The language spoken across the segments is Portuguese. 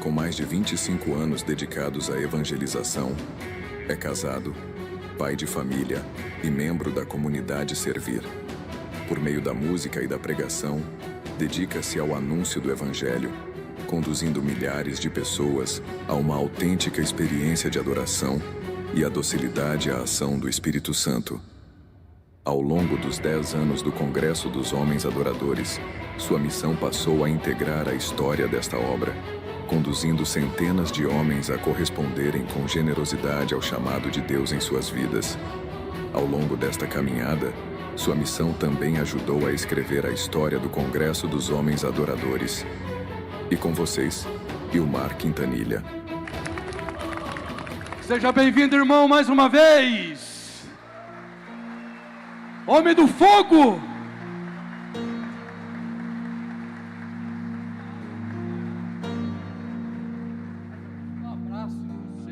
com mais de 25 anos dedicados à evangelização, é casado, pai de família e membro da comunidade Servir. Por meio da música e da pregação, dedica-se ao anúncio do Evangelho, conduzindo milhares de pessoas a uma autêntica experiência de adoração e a docilidade à ação do Espírito Santo. Ao longo dos 10 anos do Congresso dos Homens Adoradores, sua missão passou a integrar a história desta obra, conduzindo centenas de homens a corresponderem com generosidade ao chamado de Deus em suas vidas. Ao longo desta caminhada, sua missão também ajudou a escrever a história do Congresso dos Homens Adoradores. E com vocês, Ilmar Quintanilha. Seja bem-vindo, irmão, mais uma vez. Homem do fogo.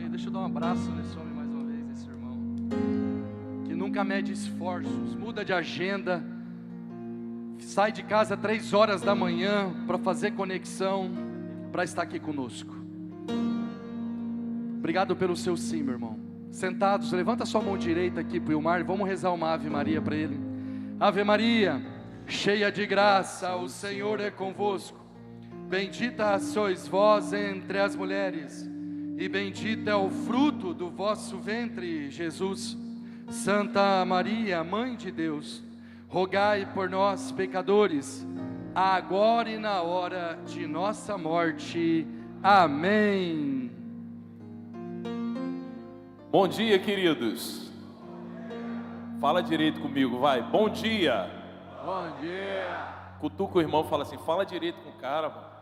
Deixa eu dar um abraço nesse homem mais uma vez, esse irmão, que nunca mede esforços, muda de agenda, sai de casa 3 horas da manhã para fazer conexão, para estar aqui conosco. Obrigado pelo seu sim, meu irmão. Sentados, levanta sua mão direita aqui para o Ilmar, vamos rezar uma Ave Maria para ele. Ave Maria, cheia de graça, o Senhor é convosco. Bendita sois vós entre as mulheres, e bendito é o fruto do vosso ventre, Jesus. Santa Maria, Mãe de Deus, rogai por nós, pecadores, agora e na hora de nossa morte. Amém. Bom dia, queridos. Fala direito comigo, vai. Bom dia. Bom dia. Cutuca o irmão e fala assim, fala direito com o cara, mano.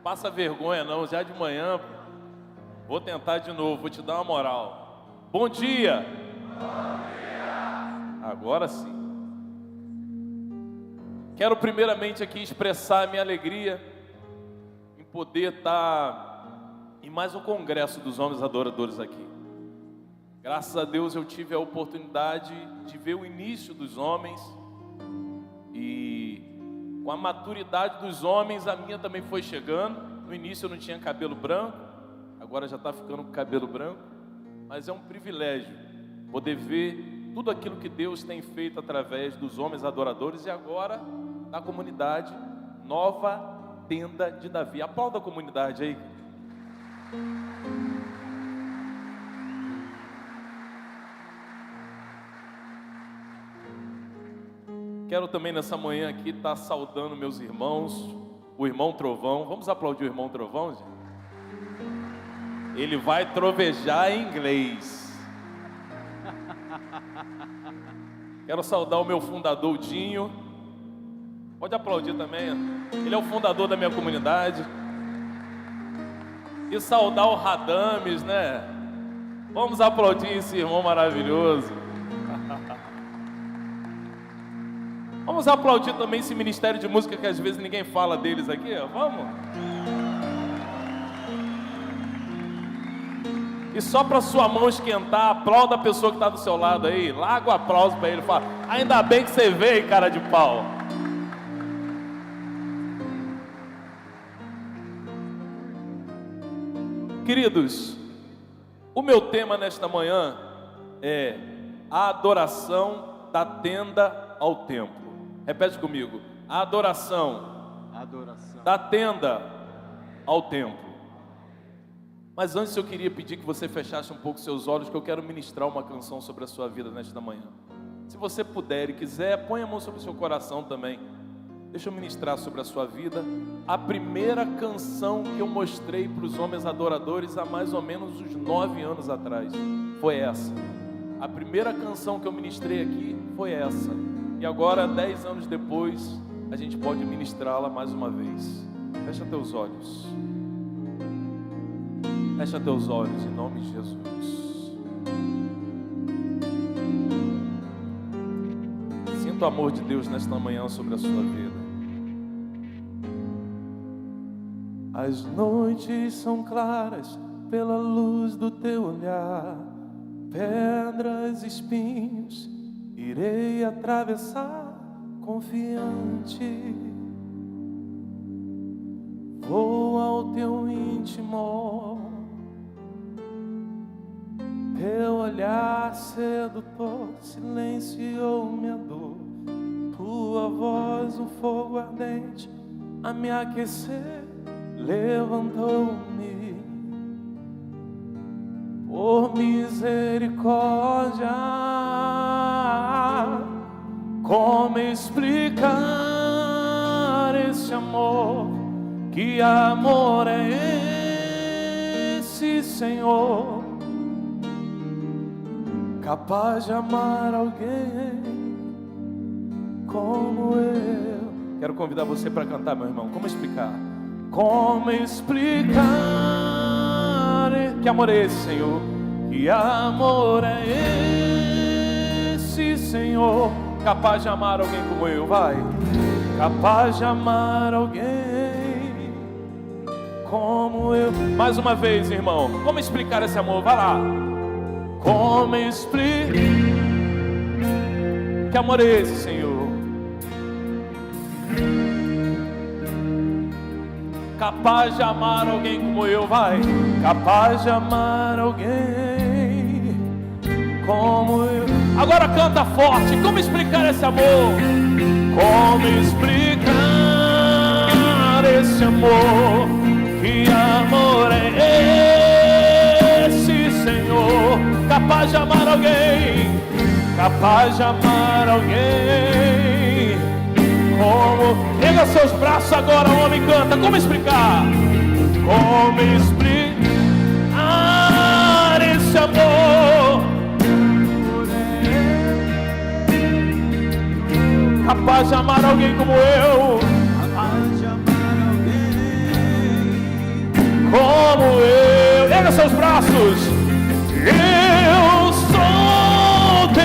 Passa vergonha não, já de manhã. Vou tentar de novo, vou te dar uma moral. Bom dia. Bom dia. Agora sim. Quero primeiramente aqui expressar a minha alegria em poder estar em mais um congresso dos homens adoradores aqui. Graças a Deus eu tive a oportunidade de ver o início dos homens, e com a maturidade dos homens a minha também foi chegando. No início eu não tinha cabelo branco, agora já está ficando com cabelo branco, mas é um privilégio poder ver tudo aquilo que Deus tem feito através dos homens adoradores e agora da comunidade Nova Tenda de Davi. Aplauda a comunidade aí. Quero também nessa manhã aqui estar saudando meus irmãos, o irmão Trovão. Vamos aplaudir o irmão Trovão, gente? Ele vai trovejar em inglês. Quero saudar o meu fundador, o Dinho. Pode aplaudir também. Ele é o fundador da minha comunidade. E saudar o Radames, né? Vamos aplaudir esse irmão maravilhoso. Vamos aplaudir também esse ministério de música que às vezes ninguém fala deles aqui, ó. Vamos. E só para sua mão esquentar, aplauda a pessoa que está do seu lado aí. Larga o aplauso para ele. Fala, ainda bem que você veio, cara de pau. Queridos, o meu tema nesta manhã é a adoração da tenda ao templo. Repete comigo, a adoração da tenda ao templo. Mas antes eu queria pedir que você fechasse um pouco seus olhos, que eu quero ministrar uma canção sobre a sua vida nesta manhã. Se você puder e quiser, põe a mão sobre o seu coração também. Deixa eu ministrar sobre a sua vida. A primeira canção que eu mostrei para os homens adoradores há mais ou menos uns 9 anos atrás foi essa. A primeira canção que eu ministrei aqui foi essa. E agora, 10 anos depois, a gente pode ministrá-la mais uma vez. Fecha teus olhos. Fecha teus olhos em nome de Jesus. Sinta o amor de Deus nesta manhã sobre a sua vida. As noites são claras pela luz do teu olhar, pedras, espinhos, irei atravessar confiante. Vou ao teu íntimo, teu olhar sedutor silenciou minha dor. Tua voz, um fogo ardente a me aquecer, levantou-me. Por misericórdia, como explicar esse amor? Que amor é esse, Senhor? Capaz de amar alguém como eu. Quero convidar você para cantar, meu irmão. Como explicar? Como explicar que amor é esse, Senhor? Que amor é esse, Senhor? Capaz de amar alguém como eu, vai. Capaz de amar alguém como eu. Mais uma vez, irmão. Como explicar esse amor? Vai lá. Como explicar que amor é esse, Senhor? Capaz de amar alguém como eu, vai. Capaz de amar alguém como eu. Agora canta forte. Como explicar esse amor? Como explicar esse amor? Que amor é esse, Senhor? Capaz de amar alguém. Capaz de amar alguém como... Pega seus braços agora, o homem canta. Como explicar? Como explicar esse amor? Capaz de amar alguém como eu. Capaz de amar alguém como eu. Pega seus braços. Eu sou teu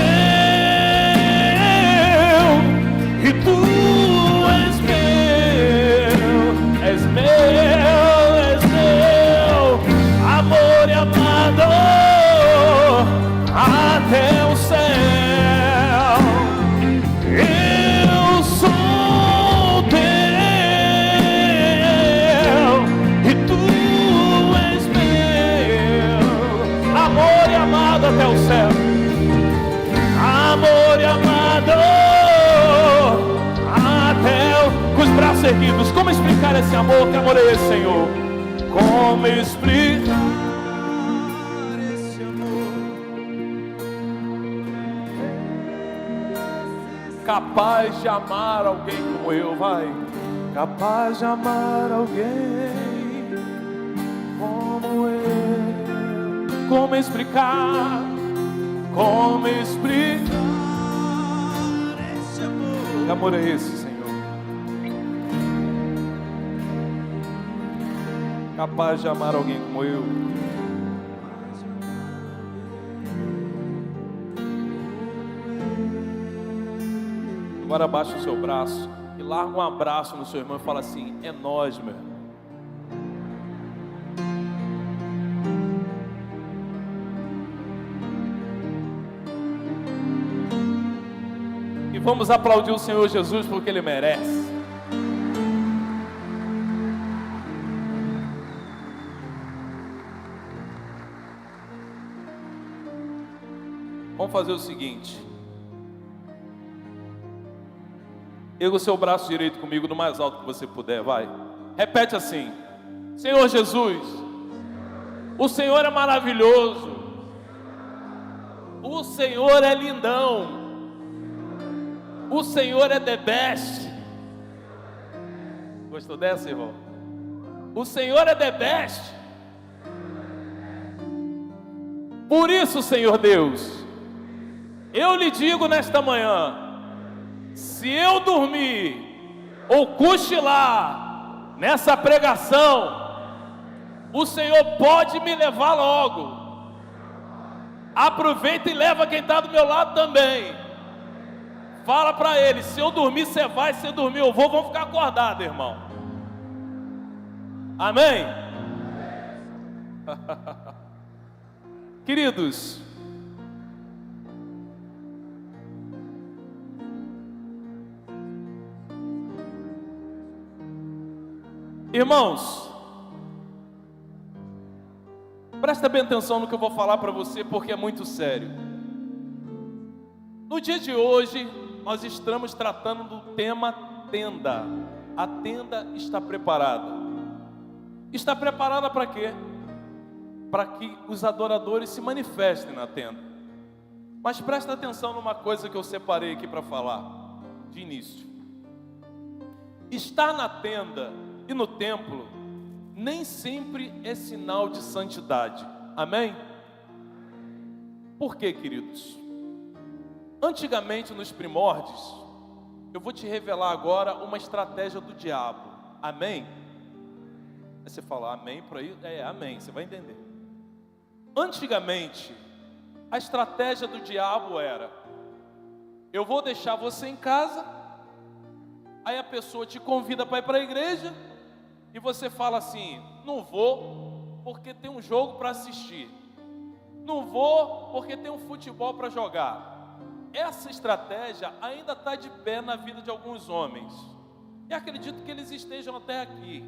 e tu és meu, amor e amado até o céu. Eu sou teu e tu és meu, amor e amado até o céu. Amor e amado até o... Com os braços erguidos. Como explicar esse amor? Que amor é esse, Senhor? Como explicar esse amor? Capaz de amar alguém como eu, vai. Capaz de amar alguém como eu. Como explicar? Como explicar esse amor? Que amor é esse, Senhor? Capaz de amar alguém como eu. Agora abaixa o seu braço e larga um abraço no seu irmão e fala assim: é nós, meu irmão. E vamos aplaudir o Senhor Jesus porque Ele merece. Vamos fazer o seguinte. Erga o seu braço direito comigo no mais alto que você puder, vai. Repete assim: Senhor Jesus, o Senhor é maravilhoso, o Senhor é lindão, o Senhor é the best. Gostou dessa, irmão? O Senhor é the best. Por isso, Senhor Deus, eu lhe digo nesta manhã: se eu dormir ou cochilar nessa pregação, o Senhor pode me levar logo. Aproveita e leva quem está do meu lado também. Fala para ele: se eu dormir você vai, se eu dormir eu vou, vamos ficar acordados, irmão. Amém? Queridos, Irmãos, presta bem atenção no que eu vou falar para você, porque é muito sério. No dia de hoje, nós estamos tratando do tema tenda. A tenda está preparada. Está preparada para quê? Para que os adoradores se manifestem na tenda. Mas presta atenção numa coisa que eu separei aqui para falar de início. Estar na tenda e no templo nem sempre é sinal de santidade. Amém? Por quê, queridos? Antigamente, nos primórdios, eu vou te revelar agora uma estratégia do diabo. Amém? Aí você fala amém por aí? É, amém, você vai entender. Antigamente, a estratégia do diabo era: eu vou deixar você em casa, aí a pessoa te convida para ir para a igreja, e você fala assim: não vou porque tem um jogo para assistir, não vou porque tem um futebol para jogar. Essa estratégia ainda está de pé na vida de alguns homens, e acredito que eles estejam até aqui.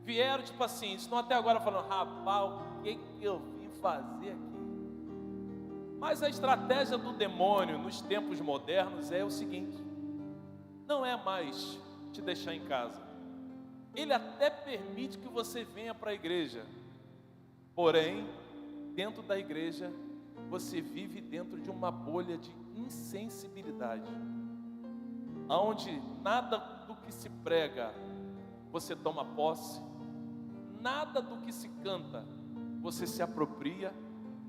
Vieram tipo assim, estão até agora falando: rapaz, o que eu vim fazer aqui? Mas a estratégia do demônio nos tempos modernos é o seguinte: não é mais te deixar em casa. Ele até permite que você venha para a igreja, porém, dentro da igreja, você vive dentro de uma bolha de insensibilidade, onde nada do que se prega você toma posse, nada do que se canta você se apropria.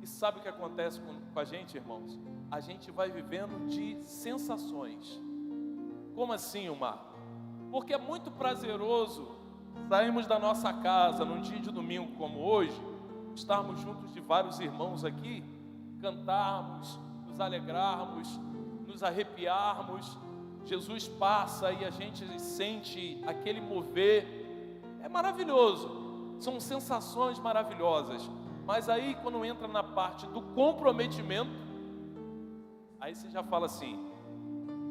E sabe o que acontece com a gente, irmãos? A gente vai vivendo de sensações. Como assim, Omar? Porque é muito prazeroso sairmos da nossa casa num dia de domingo como hoje, estarmos juntos de vários irmãos aqui, cantarmos, nos alegrarmos, nos arrepiarmos. Jesus passa e a gente sente aquele mover. É maravilhoso, são sensações maravilhosas. Mas aí quando entra na parte do comprometimento, aí você já fala assim: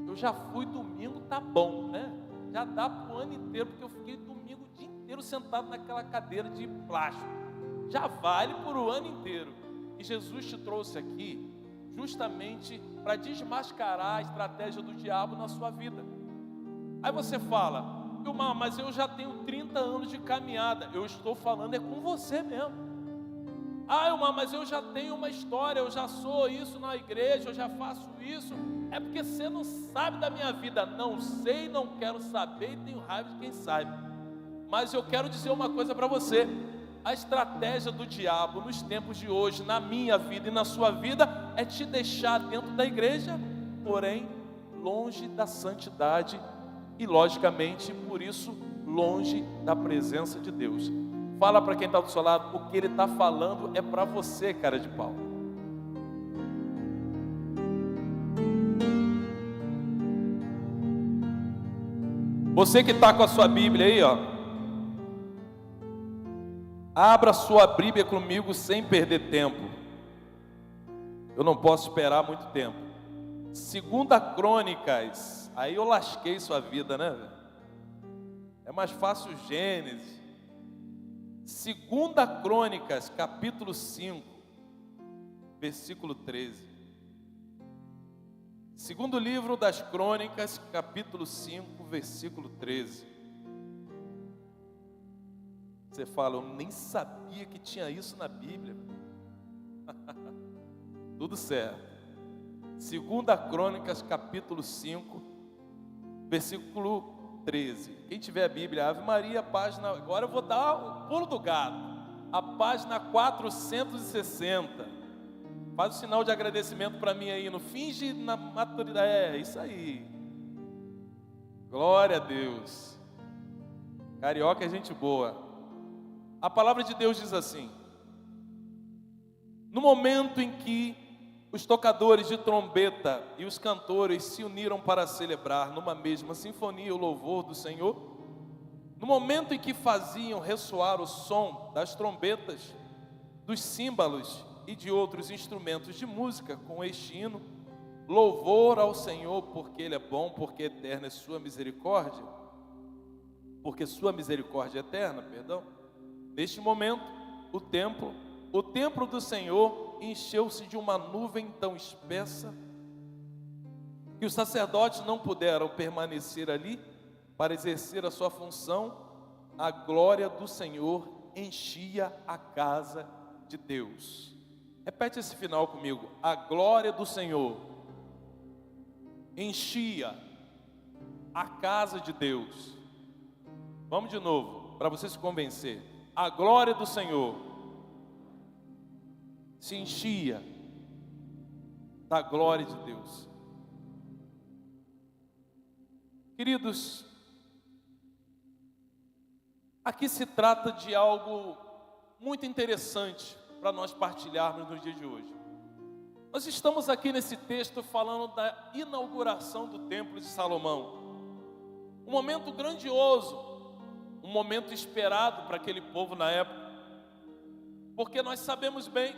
eu já fui domingo, tá bom, né? Já dá pro ano inteiro, porque eu fiquei domingo o dia inteiro sentado naquela cadeira de plástico. Já vale por o ano inteiro. E Jesus te trouxe aqui justamente para desmascarar a estratégia do diabo na sua vida. Aí você fala: Vilmar, mas eu já tenho 30 anos de caminhada. Eu estou falando é com você mesmo. Ah, Vilmar, mas eu já tenho uma história, eu já sou isso na igreja, eu já faço isso. É porque você não sabe da minha vida. Não sei, não quero saber e tenho raiva de quem sabe. Mas eu quero dizer uma coisa para você: a estratégia do diabo nos tempos de hoje, na minha vida e na sua vida, é te deixar dentro da igreja, porém longe da santidade e, logicamente, por isso, longe da presença de Deus. Fala para quem está do seu lado: o que ele está falando é para você, cara de pau. Você que está com a sua Bíblia aí, ó, abra sua Bíblia comigo sem perder tempo. Eu não posso esperar muito tempo. 2 Crônicas. Aí eu lasquei sua vida, né? É mais fácil Gênesis. 2 Crônicas, capítulo 5, versículo 13. Segundo livro das Crônicas, capítulo 5, versículo 13. Você fala: eu nem sabia que tinha isso na Bíblia. Tudo certo. 2 Crônicas, capítulo 5, versículo 13. Quem tiver a Bíblia, Ave Maria, página... Agora eu vou dar o pulo do gato. A página 460. Faz o sinal de agradecimento para mim aí. Não finge na maturidade. É isso aí. Glória a Deus. Carioca é gente boa. A palavra de Deus diz assim: no momento em que os tocadores de trombeta e os cantores se uniram para celebrar numa mesma sinfonia o louvor do Senhor, no momento em que faziam ressoar o som das trombetas, dos símbolos e de outros instrumentos de música com este hino: louvor ao Senhor, porque Ele é bom, porque eterna é sua misericórdia. porque sua misericórdia é eterna, perdão. Neste momento, o templo do Senhor encheu-se de uma nuvem tão espessa que os sacerdotes não puderam permanecer ali para exercer a sua função. A glória do Senhor enchia a casa de Deus. Repete esse final comigo. A glória do Senhor enchia a casa de Deus. Vamos de novo, para você se convencer. A glória do Senhor se enchia da glória de Deus. Queridos, aqui se trata de algo muito interessante para nós partilharmos no dia de hoje. Nós estamos aqui nesse texto falando da inauguração do Templo de Salomão. Um momento grandioso, um momento esperado para aquele povo na época, porque nós sabemos bem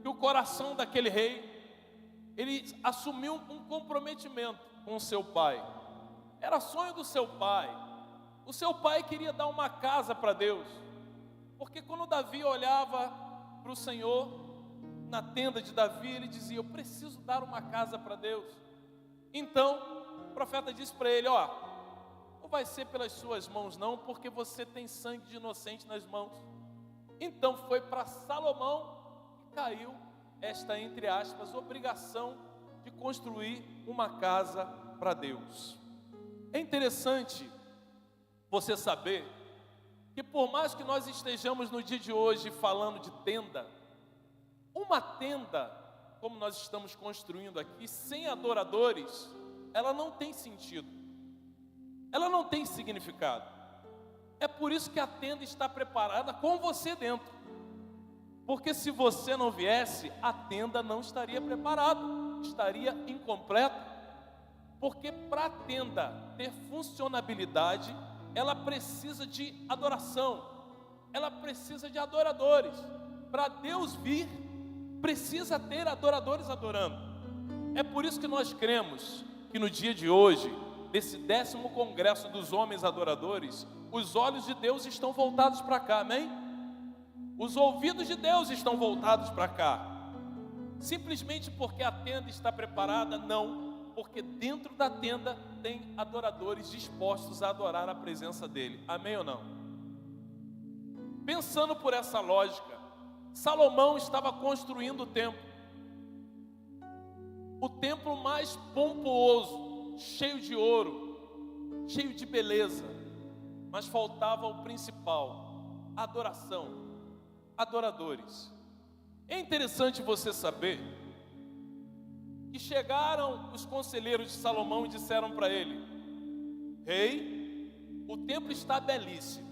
que o coração daquele rei, ele assumiu um comprometimento com o seu pai. Era sonho do seu pai. O seu pai queria dar uma casa para Deus, porque quando Davi olhava para o Senhor, na tenda de Davi, ele dizia: eu preciso dar uma casa para Deus. Então, o profeta disse para ele: ó, não vai ser pelas suas mãos não, porque você tem sangue de inocente nas mãos. Então foi para Salomão que caiu esta, entre aspas, obrigação de construir uma casa para Deus. É interessante você saber que por mais que nós estejamos no dia de hoje falando de tenda, uma tenda, como nós estamos construindo aqui, sem adoradores, ela não tem sentido, ela não tem significado. É por isso que a tenda está preparada com você dentro, porque se você não viesse, a tenda não estaria preparada, estaria incompleta, porque para a tenda ter funcionabilidade, ela precisa de adoração, ela precisa de adoradores. Para Deus vir, precisa ter adoradores adorando. É por isso que nós cremos que no dia de hoje, nesse 10º Congresso dos Homens Adoradores, os olhos de Deus estão voltados para cá, amém? Os ouvidos de Deus estão voltados para cá. Simplesmente porque a tenda está preparada? Não. Porque dentro da tenda tem adoradores dispostos a adorar a presença dele. Amém ou não? Pensando por essa lógica, Salomão estava construindo o templo. O templo mais pomposo, cheio de ouro, cheio de beleza. Mas faltava o principal: adoração, adoradores. É interessante você saber que chegaram os conselheiros de Salomão e disseram para ele: rei, o templo está belíssimo,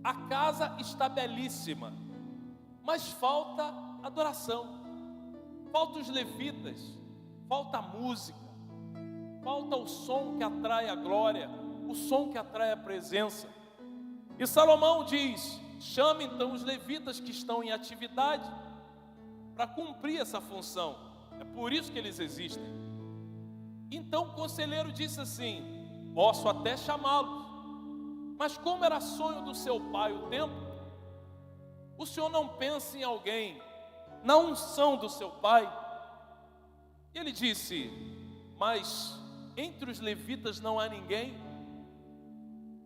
a casa está belíssima, mas falta adoração, falta os levitas, falta a música, falta o som que atrai a glória, o som que atrai a presença. E Salomão diz: chame então os levitas que estão em atividade para cumprir essa função. É por isso que eles existem. Então o conselheiro disse assim: posso até chamá-los, mas como era sonho do seu pai o templo, o senhor não pensa em alguém na unção do seu pai? E ele disse: mas entre os levitas não há ninguém?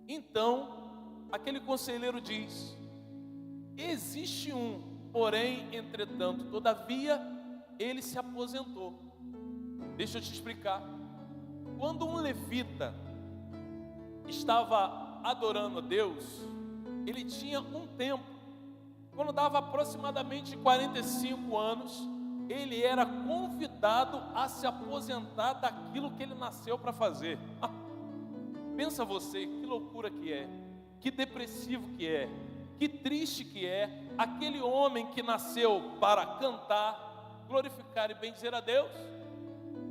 Então aquele conselheiro diz: existe um, porém, entretanto, todavia, ele se aposentou. Deixa eu te explicar. Quando um levita estava adorando a Deus, ele tinha um tempo. Quando dava aproximadamente 45 anos, ele era convidado a se aposentar daquilo que ele nasceu para fazer. Pensa você, que loucura que é, que depressivo que é, que triste que é aquele homem que nasceu para cantar, glorificar e bendizer a Deus,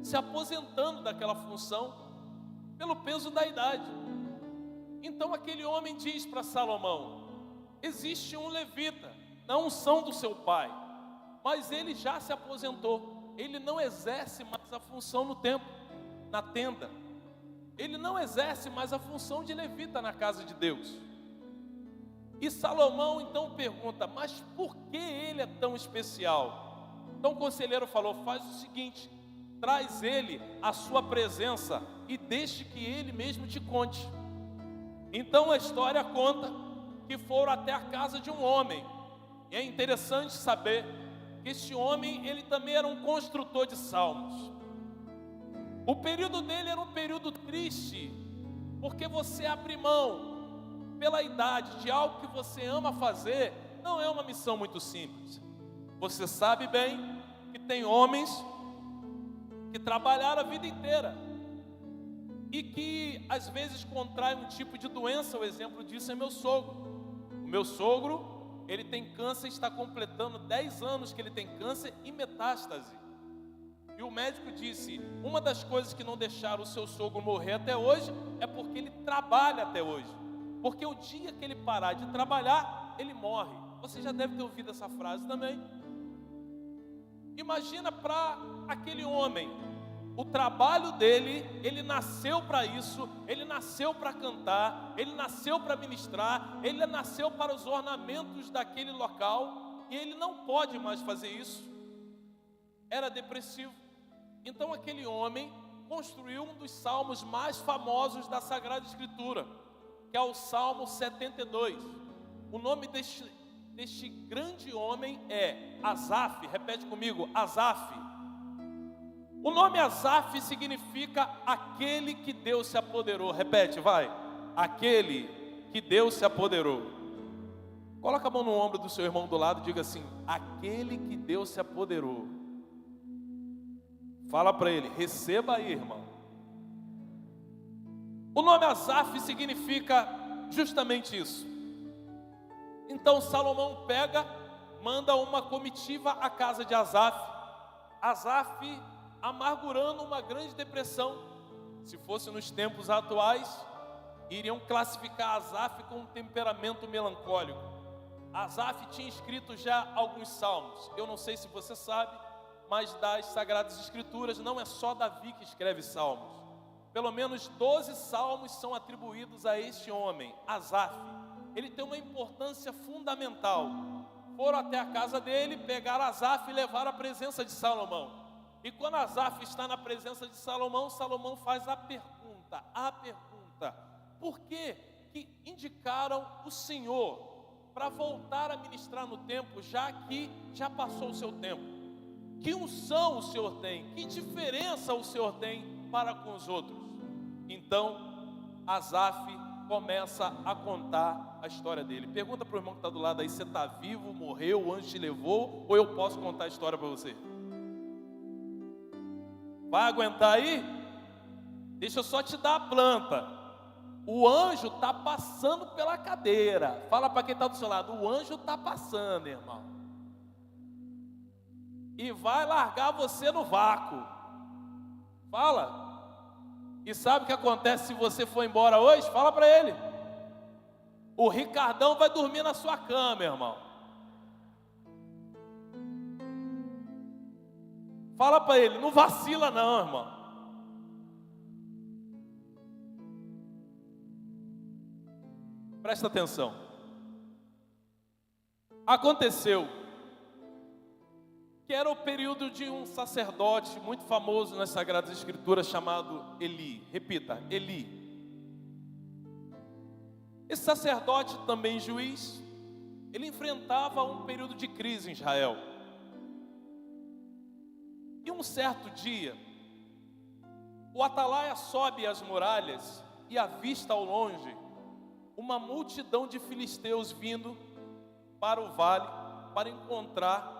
se aposentando daquela função pelo peso da idade. Então aquele homem diz para Salomão: existe um levita na unção do seu pai, mas ele já se aposentou, ele não exerce mais a função no templo, na tenda. ele não exerce mais a função de levita na casa de Deus. E Salomão então pergunta, mas por que ele é tão especial? Então o conselheiro falou, faz o seguinte, traz ele à sua presença e deixe que ele mesmo te conte. Então a história conta que foram até a casa de um homem. E é interessante saber que esse homem, ele também era um construtor de salmos. O período dele era um período triste, porque você abrir mão pela idade de algo que você ama fazer, não é uma missão muito simples. Você sabe bem que tem homens que trabalharam a vida inteira e que às vezes contraem um tipo de doença. O exemplo disso é meu sogro. O meu sogro, ele tem câncer, está completando 10 anos que ele tem câncer e metástase. E o médico disse, uma das coisas que não deixaram o seu sogro morrer até hoje é porque ele trabalha até hoje. Porque o dia que ele parar de trabalhar, ele morre. Você já deve ter ouvido essa frase também. Imagina para aquele homem, o trabalho dele, ele nasceu para isso, ele nasceu para cantar, ele nasceu para ministrar, ele nasceu para os ornamentos daquele local, e ele não pode mais fazer isso. Era depressivo. Então aquele homem construiu um dos salmos mais famosos da Sagrada Escritura, que é o Salmo 72. O nome deste grande homem é Asaf. Repete comigo, Asaf. O nome Asaf significa aquele que Deus se apoderou. Repete, vai. Aquele que Deus se apoderou. Coloca a mão no ombro do seu irmão do lado e diga assim, aquele que Deus se apoderou. Fala para ele, receba aí, irmão. O nome Asaf significa justamente isso. Então Salomão pega, manda uma comitiva à casa de Asaf. Asaf amargurando uma grande depressão. Se fosse nos tempos atuais, iriam classificar Asaf com um temperamento melancólico. Asaf tinha escrito já alguns salmos. Eu não sei se você sabe, mas das Sagradas Escrituras não é só Davi que escreve salmos. Pelo menos 12 salmos são atribuídos a este homem, Asaf. Ele tem uma importância fundamental. Foram até a casa dele, pegaram Asaf e levaram à presença de Salomão. E quando Asaf está na presença de Salomão, Salomão faz a pergunta, por que indicaram o Senhor para voltar a ministrar no templo, já que já passou o seu tempo? Que unção o Senhor tem? Que diferença o Senhor tem para com os outros? Então, Asaf começa a contar a história dele. Pergunta para o irmão que está do lado aí, você está vivo, morreu, o anjo te levou, ou eu posso contar a história para você? Vai aguentar aí? Deixa eu só te dar a planta. O anjo está passando pela cadeira. Fala para quem está do seu lado, o anjo está passando, irmão. E vai largar você no vácuo. Fala. E sabe o que acontece se você for embora hoje? Fala para ele. O Ricardão vai dormir na sua cama, irmão. Fala para ele, não vacila não, irmão. Presta atenção. Aconteceu que era o período de um sacerdote muito famoso nas Sagradas Escrituras chamado Eli. Repita, Eli. Esse sacerdote, também juiz, ele enfrentava um período de crise em Israel. E um certo dia, o atalaia sobe as muralhas e avista ao longe uma multidão de filisteus vindo para o vale para encontrar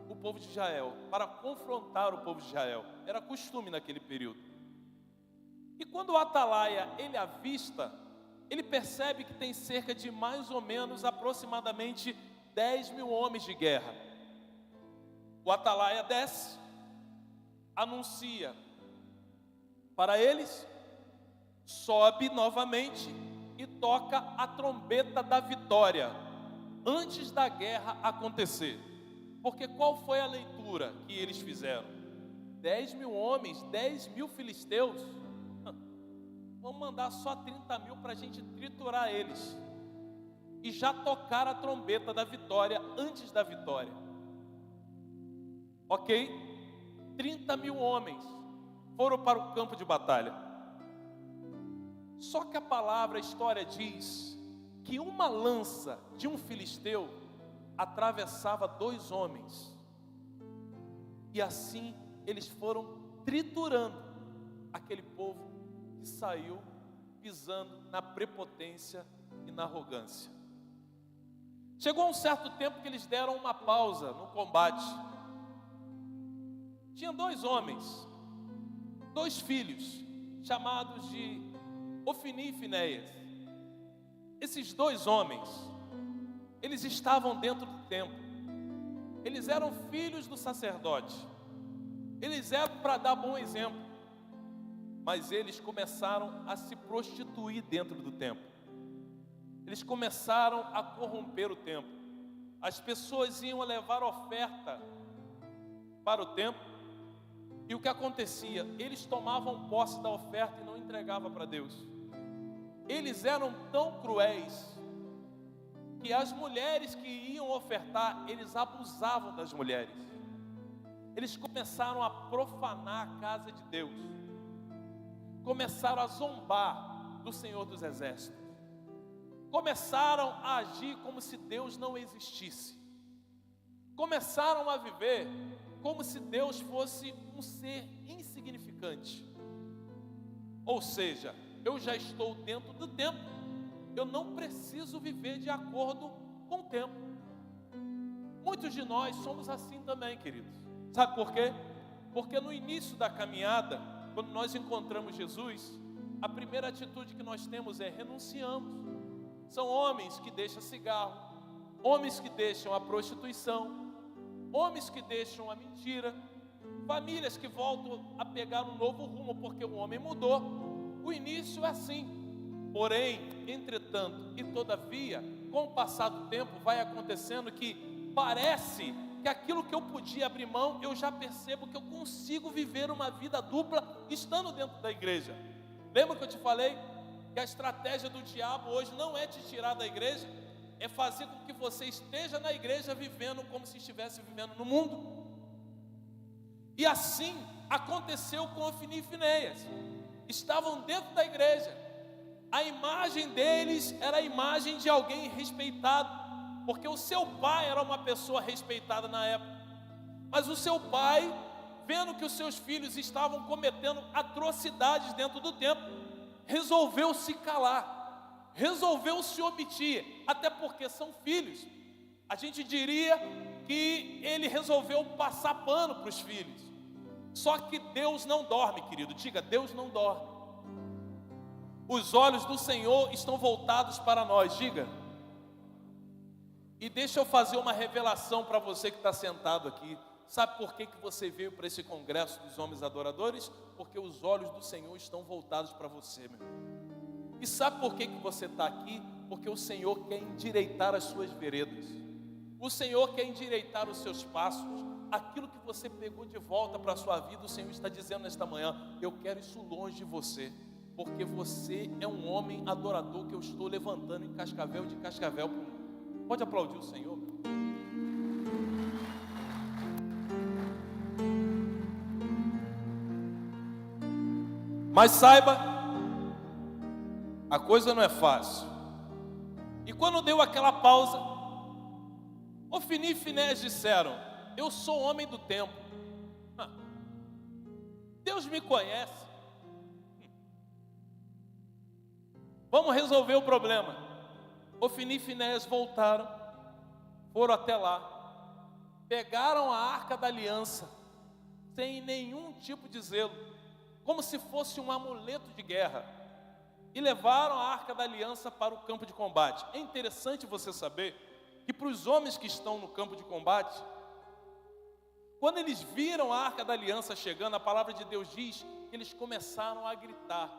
o povo de Israel, para confrontar o povo de Israel. Era costume naquele período. E quando o atalaia ele avista, ele percebe que tem cerca de mais ou menos aproximadamente 10 mil homens de guerra. O atalaia desce, anuncia para eles, sobe novamente e toca a trombeta da vitória antes da guerra acontecer. Porque qual foi a leitura que eles fizeram? 10 mil homens, 10 mil filisteus. vamos mandar só 30 mil para a gente triturar eles. E já tocar a trombeta da vitória antes da vitória. Ok? 30 mil homens foram para o campo de batalha. Só que a palavra, a história diz que uma lança de um filisteu atravessava 2 homens. E assim eles foram triturando aquele povo que saiu pisando na prepotência e na arrogância. Chegou um certo tempo que eles deram uma pausa no combate. Tinha 2 homens, 2 filhos, chamados de Ofni e Finéias. Esses 2 homens, eles estavam dentro do templo. Eles eram filhos do sacerdote. Eles eram para dar bom exemplo. Mas eles começaram a se prostituir dentro do templo. Eles começaram a corromper o templo. As pessoas iam levar oferta para o templo. E o que acontecia? Eles tomavam posse da oferta e não entregavam para Deus. Eles eram tão cruéis que as mulheres que iam ofertar, eles abusavam das mulheres. Eles começaram a profanar a casa de Deus. Começaram a zombar do Senhor dos Exércitos. Começaram a agir como se Deus não existisse. Começaram a viver como se Deus fosse um ser insignificante. Ou seja, eu já estou dentro do tempo, eu não preciso viver de acordo com o tempo. Muitos de nós somos assim também, queridos. Sabe por quê? Porque no início da caminhada, quando nós encontramos Jesus, a primeira atitude que nós temos é renunciamos. São homens que deixam cigarro, homens que deixam a prostituição, homens que deixam a mentira, famílias que voltam a pegar um novo rumo porque o homem mudou. O início é assim. Porém, entretanto e todavia, com o passar do tempo vai acontecendo que parece que aquilo que eu podia abrir mão, eu já percebo que eu consigo viver uma vida dupla estando dentro da igreja. Lembra que eu te falei que a estratégia do diabo hoje não é te tirar da igreja, é fazer com que você esteja na igreja vivendo como se estivesse vivendo no mundo. E assim aconteceu com Ofni e Finéias. Estavam dentro da igreja. A imagem deles era a imagem de alguém respeitado, porque o seu pai era uma pessoa respeitada na época. Mas o seu pai, vendo que os seus filhos estavam cometendo atrocidades dentro do templo, resolveu se calar, resolveu se omitir, até porque são filhos. A gente diria que ele resolveu passar pano para os filhos. Só que Deus não dorme, querido. Diga, Deus não dorme. Os olhos do Senhor estão voltados para nós. Diga. E deixa eu fazer uma revelação para você que está sentado aqui. Sabe por que você veio para esse congresso dos homens adoradores? Porque os olhos do Senhor estão voltados para você, meu. E sabe por que você está aqui? Porque o Senhor quer endireitar as suas veredas. O Senhor quer endireitar os seus passos. Aquilo que você pegou de volta para a sua vida, o Senhor está dizendo nesta manhã: eu quero isso longe de você, porque você é um homem adorador que eu estou levantando em Cascavel, de Cascavel para o mundo. Pode aplaudir o Senhor? Mas saiba, a coisa não é fácil. E quando deu aquela pausa, Ofni e Finéias disseram: eu sou homem do tempo. Deus me conhece. Vamos resolver o problema. Ofni e Finéias voltaram, foram até lá, pegaram a arca da aliança, sem nenhum tipo de zelo, como se fosse um amuleto de guerra, e levaram a arca da aliança para o campo de combate. É interessante você saber que para os homens que estão no campo de combate, quando eles viram a arca da aliança chegando, a palavra de Deus diz que eles começaram a gritar,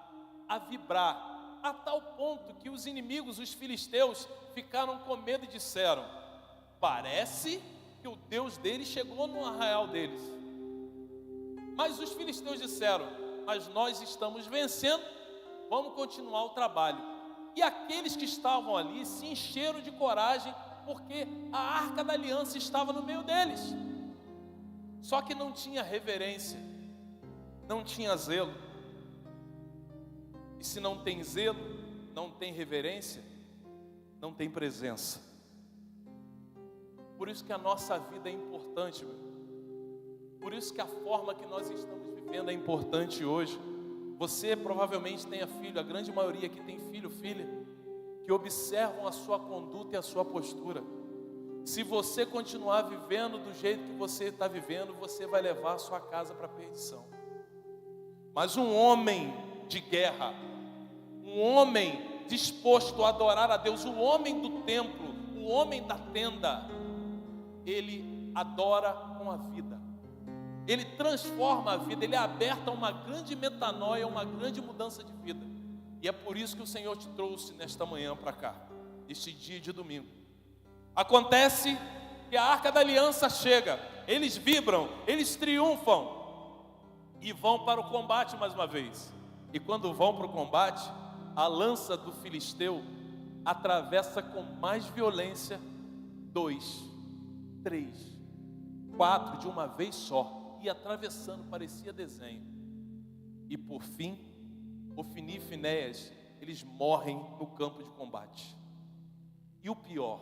a vibrar, a tal ponto que os inimigos, os filisteus, ficaram com medo e disseram: parece que o Deus deles chegou no arraial deles. Mas os filisteus disseram: mas nós estamos vencendo, vamos continuar o trabalho. E aqueles que estavam ali se encheram de coragem, porque a Arca da Aliança estava no meio deles. Só que não tinha reverência, não tinha zelo. E se não tem zelo, não tem reverência, não tem presença. Por isso que a nossa vida é importante, meu. Por isso que a forma que nós estamos vivendo é importante hoje. Você provavelmente tenha filho, a grande maioria aqui tem filho, filha, que observam a sua conduta e a sua postura. Se você continuar vivendo do jeito que você está vivendo, você vai levar a sua casa para a perdição. Mas um homem de guerra, um homem disposto a adorar a Deus, o homem do templo, o homem da tenda, ele adora com a vida. Ele transforma a vida, ele é aberto a uma grande metanoia, uma grande mudança de vida. E é por isso que o Senhor te trouxe nesta manhã para cá, este dia de domingo. Acontece que a Arca da Aliança chega, eles vibram, eles triunfam e vão para o combate mais uma vez. E quando vão para o combate, a lança do filisteu atravessa com mais violência 2, 3, 4 de uma vez só. E atravessando, parecia desenho. E por fim, Ofni e Finéias, eles morrem no campo de combate. E o pior,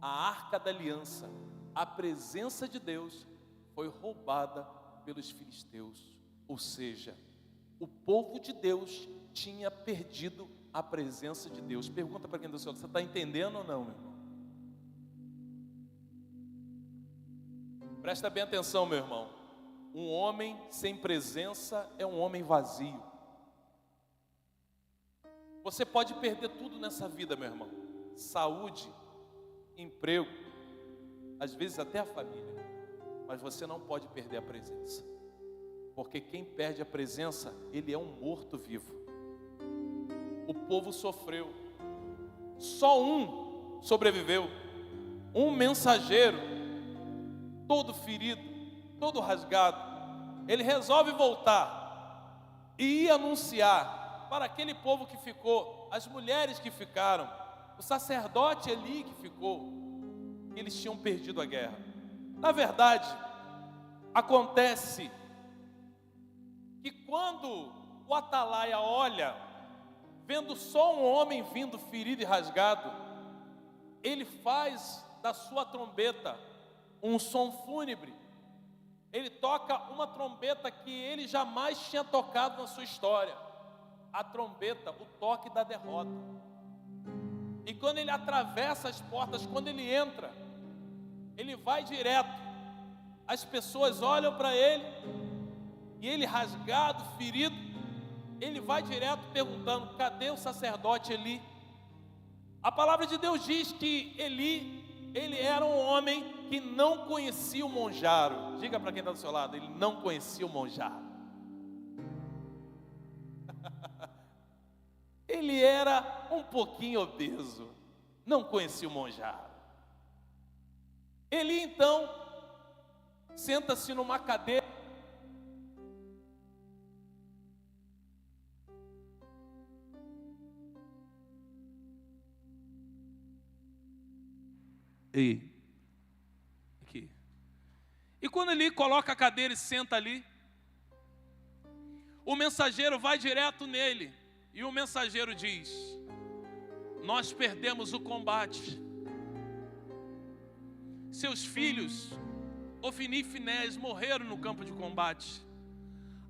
a Arca da Aliança, a presença de Deus, foi roubada pelos filisteus. Ou seja, o povo de Deus tinha perdido a presença de Deus. Pergunta para quem está do seu lado, você está entendendo ou não, meu irmão? Presta bem atenção, meu irmão. Um homem sem presença é um homem vazio. Você pode perder tudo nessa vida, meu irmão. Saúde, emprego, às vezes até a família. Mas você não pode perder a presença. Porque quem perde a presença, ele é um morto-vivo. O povo sofreu. Só um sobreviveu. Um mensageiro, todo ferido, todo rasgado, ele resolve voltar e ir anunciar para aquele povo que ficou, as mulheres que ficaram, o sacerdote Eli que ficou, que eles tinham perdido a guerra. Na verdade, acontece que quando o atalaia olha, vendo só um homem vindo ferido e rasgado, ele faz da sua trombeta um som fúnebre. Ele toca uma trombeta que ele jamais tinha tocado na sua história. A trombeta, o toque da derrota. E quando ele atravessa as portas, quando ele entra, ele vai direto. As pessoas olham para ele, e ele rasgado, ferido, ele vai direto perguntando: cadê o sacerdote Eli? A palavra de Deus diz que Eli, ele era um homem que não conhecia o monjaro. Diga para quem está do seu lado, ele não conhecia o monjaro. Ele era um pouquinho obeso, não conhecia o monjaro. Ele então senta-se numa cadeira. Aqui. E quando ele coloca a cadeira e senta ali, o mensageiro vai direto nele. E o mensageiro diz: nós perdemos o combate. Seus filhos, Ofni e Finéias, morreram no campo de combate.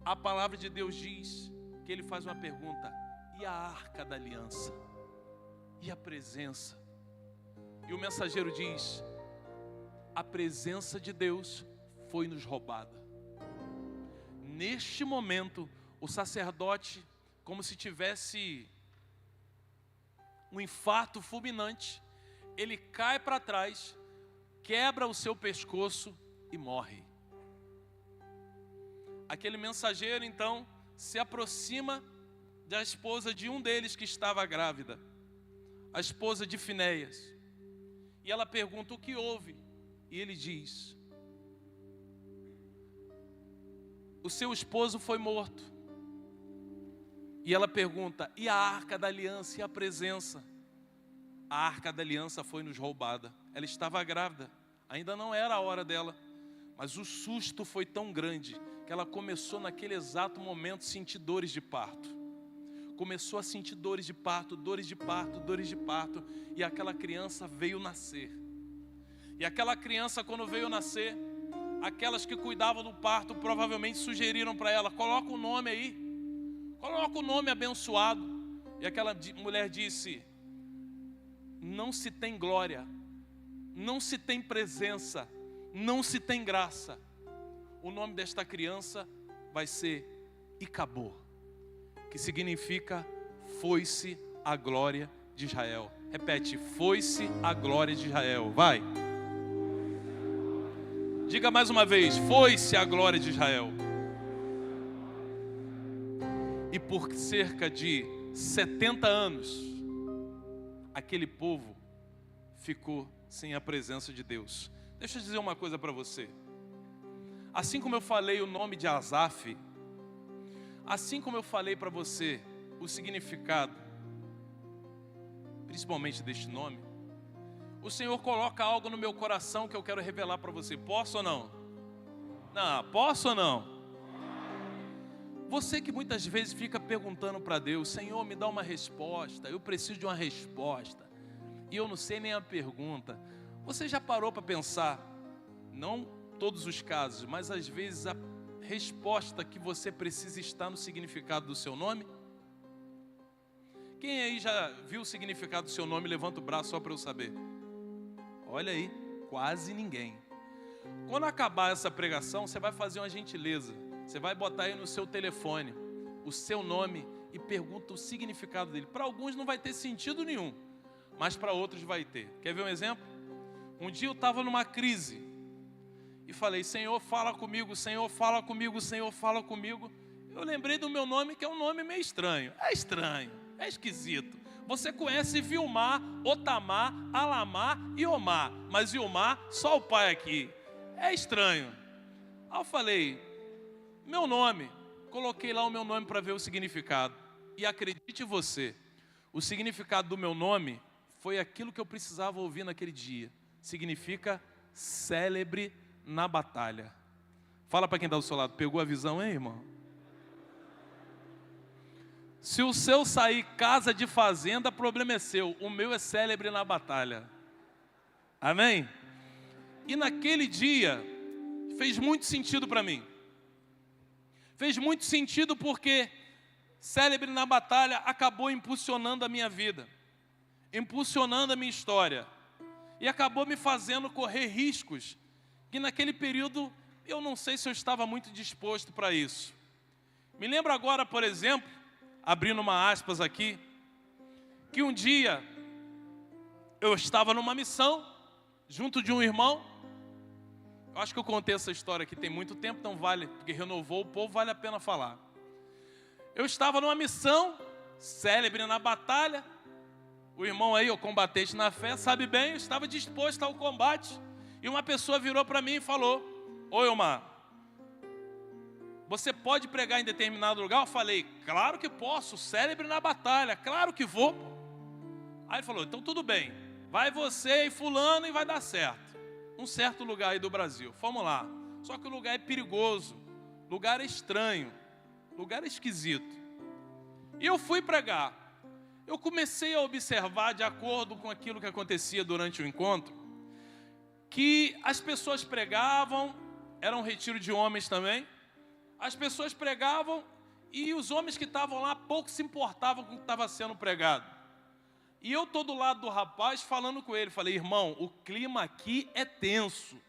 A palavra de Deus diz que ele faz uma pergunta: e a Arca da Aliança? E a presença? E o mensageiro diz: a presença de Deus foi nos roubada. Neste momento, o sacerdote, como se tivesse um infarto fulminante, ele cai para trás, quebra o seu pescoço e morre. Aquele mensageiro então se aproxima da esposa de um deles que estava grávida, a esposa de Finéias. E ela pergunta: o que houve? E ele diz: o seu esposo foi morto. E ela pergunta: e a arca da aliança e a presença? A arca da aliança foi nos roubada. Ela estava grávida, ainda não era a hora dela. Mas o susto foi tão grande que ela começou naquele exato momento a sentir dores de parto. Começou a sentir dores de parto, dores de parto, dores de parto. E aquela criança veio nascer. E aquela criança, quando veio nascer, aquelas que cuidavam do parto provavelmente sugeriram para ela: coloca o nome aí, coloca o nome abençoado. E aquela mulher disse: não se tem glória, não se tem presença, não se tem graça. O nome desta criança vai ser Icabô, que significa foi-se a glória de Israel. Repete: foi-se a glória de Israel. Vai. Diga mais uma vez: foi-se a glória de Israel. E por cerca de 70 anos, aquele povo ficou sem a presença de Deus. Deixa eu dizer uma coisa para você. Assim como eu falei o nome de Asaf, assim como eu falei para você o significado, principalmente deste nome, o Senhor coloca algo no meu coração que eu quero revelar para você. Posso ou não? Não, posso ou não? Você que muitas vezes fica perguntando para Deus: Senhor, me dá uma resposta, eu preciso de uma resposta, e eu não sei nem a pergunta. Você já parou para pensar, não todos os casos, mas às vezes a resposta que você precisa está no significado do seu nome? Quem aí já viu o significado do seu nome? Levanta o braço só para eu saber. Olha aí, quase ninguém. Quando acabar essa pregação, você vai fazer uma gentileza. Você vai botar aí no seu telefone o seu nome e pergunta o significado dele. Para alguns não vai ter sentido nenhum, mas para outros vai ter. Quer ver um exemplo? Um dia eu estava numa crise e falei: Senhor, fala comigo, Senhor, fala comigo, Senhor, fala comigo. Eu lembrei do meu nome, que é um nome meio estranho. É estranho, é esquisito. Você conhece Vilmar, Otamar, Alamar e Omar, mas Vilmar, só o pai aqui. É estranho. Aí eu falei: meu nome. Coloquei lá o meu nome para ver o significado. E acredite você, o significado do meu nome foi aquilo que eu precisava ouvir naquele dia. Significa célebre na batalha. Fala para quem está do seu lado: pegou a visão, hein, irmão? Se o seu sair casa de fazenda, problema é seu. O meu é célebre na batalha. Amém? E naquele dia fez muito sentido para mim. Fez muito sentido porque célebre na batalha acabou impulsionando a minha vida, impulsionando a minha história, e acabou me fazendo correr riscos que naquele período eu não sei se eu estava muito disposto para isso. Me lembro agora, por exemplo, abrindo uma aspas aqui, que um dia eu estava numa missão junto de um irmão. Eu acho que eu contei essa história aqui tem muito tempo, então vale, porque renovou o povo, vale a pena falar. Eu estava numa missão, célebre na batalha. O irmão aí, o combatente na fé, sabe bem, eu estava disposto ao combate. E uma pessoa virou para mim e falou: ô Elmar, você pode pregar em determinado lugar? Eu falei: claro que posso, célebre na batalha, claro que vou. Aí ele falou: então tudo bem, vai você e fulano e vai dar certo. Um certo lugar aí do Brasil, fomos lá. Só que o lugar é perigoso, lugar é estranho, lugar é esquisito. E eu fui pregar. Eu comecei a observar, de acordo com aquilo que acontecia durante o encontro, que as pessoas pregavam, era um retiro de homens também. As pessoas pregavam e os homens que estavam lá pouco se importavam com o que estava sendo pregado. E eu estou do lado do rapaz falando com ele. Falei: irmão, o clima aqui é tenso.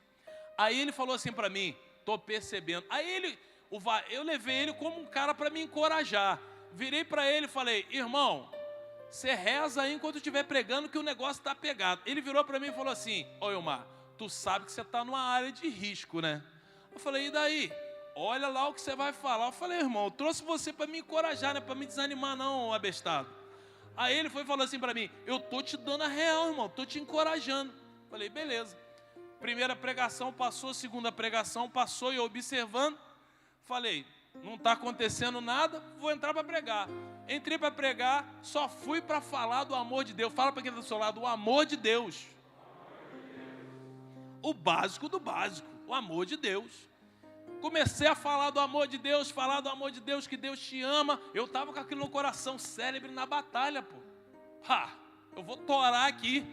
Aí ele falou assim para mim: estou percebendo. Aí eu levei ele como um cara para me encorajar. Virei para ele e falei: irmão, você reza aí enquanto eu estiver pregando que o negócio está pegado. Ele virou para mim e falou assim: ô Elmar, tu sabe que você está numa área de risco, né? Eu falei: e daí? Olha lá o que você vai falar. Eu falei: irmão, eu trouxe você para me encorajar, não é para me desanimar não, abestado. Aí ele foi e falou assim para mim: eu tô te dando a real, irmão, tô te encorajando. Eu falei: beleza. Primeira pregação passou, segunda pregação passou, e eu observando, falei: não está acontecendo nada, vou entrar para pregar. Entrei para pregar, só fui para falar do amor de Deus. Fala para quem está do seu lado, o amor de Deus. O básico do básico, o amor de Deus. Comecei a falar do amor de Deus, que Deus te ama. Eu estava com aquilo no coração, célebre na batalha, pô. Eu vou torar aqui.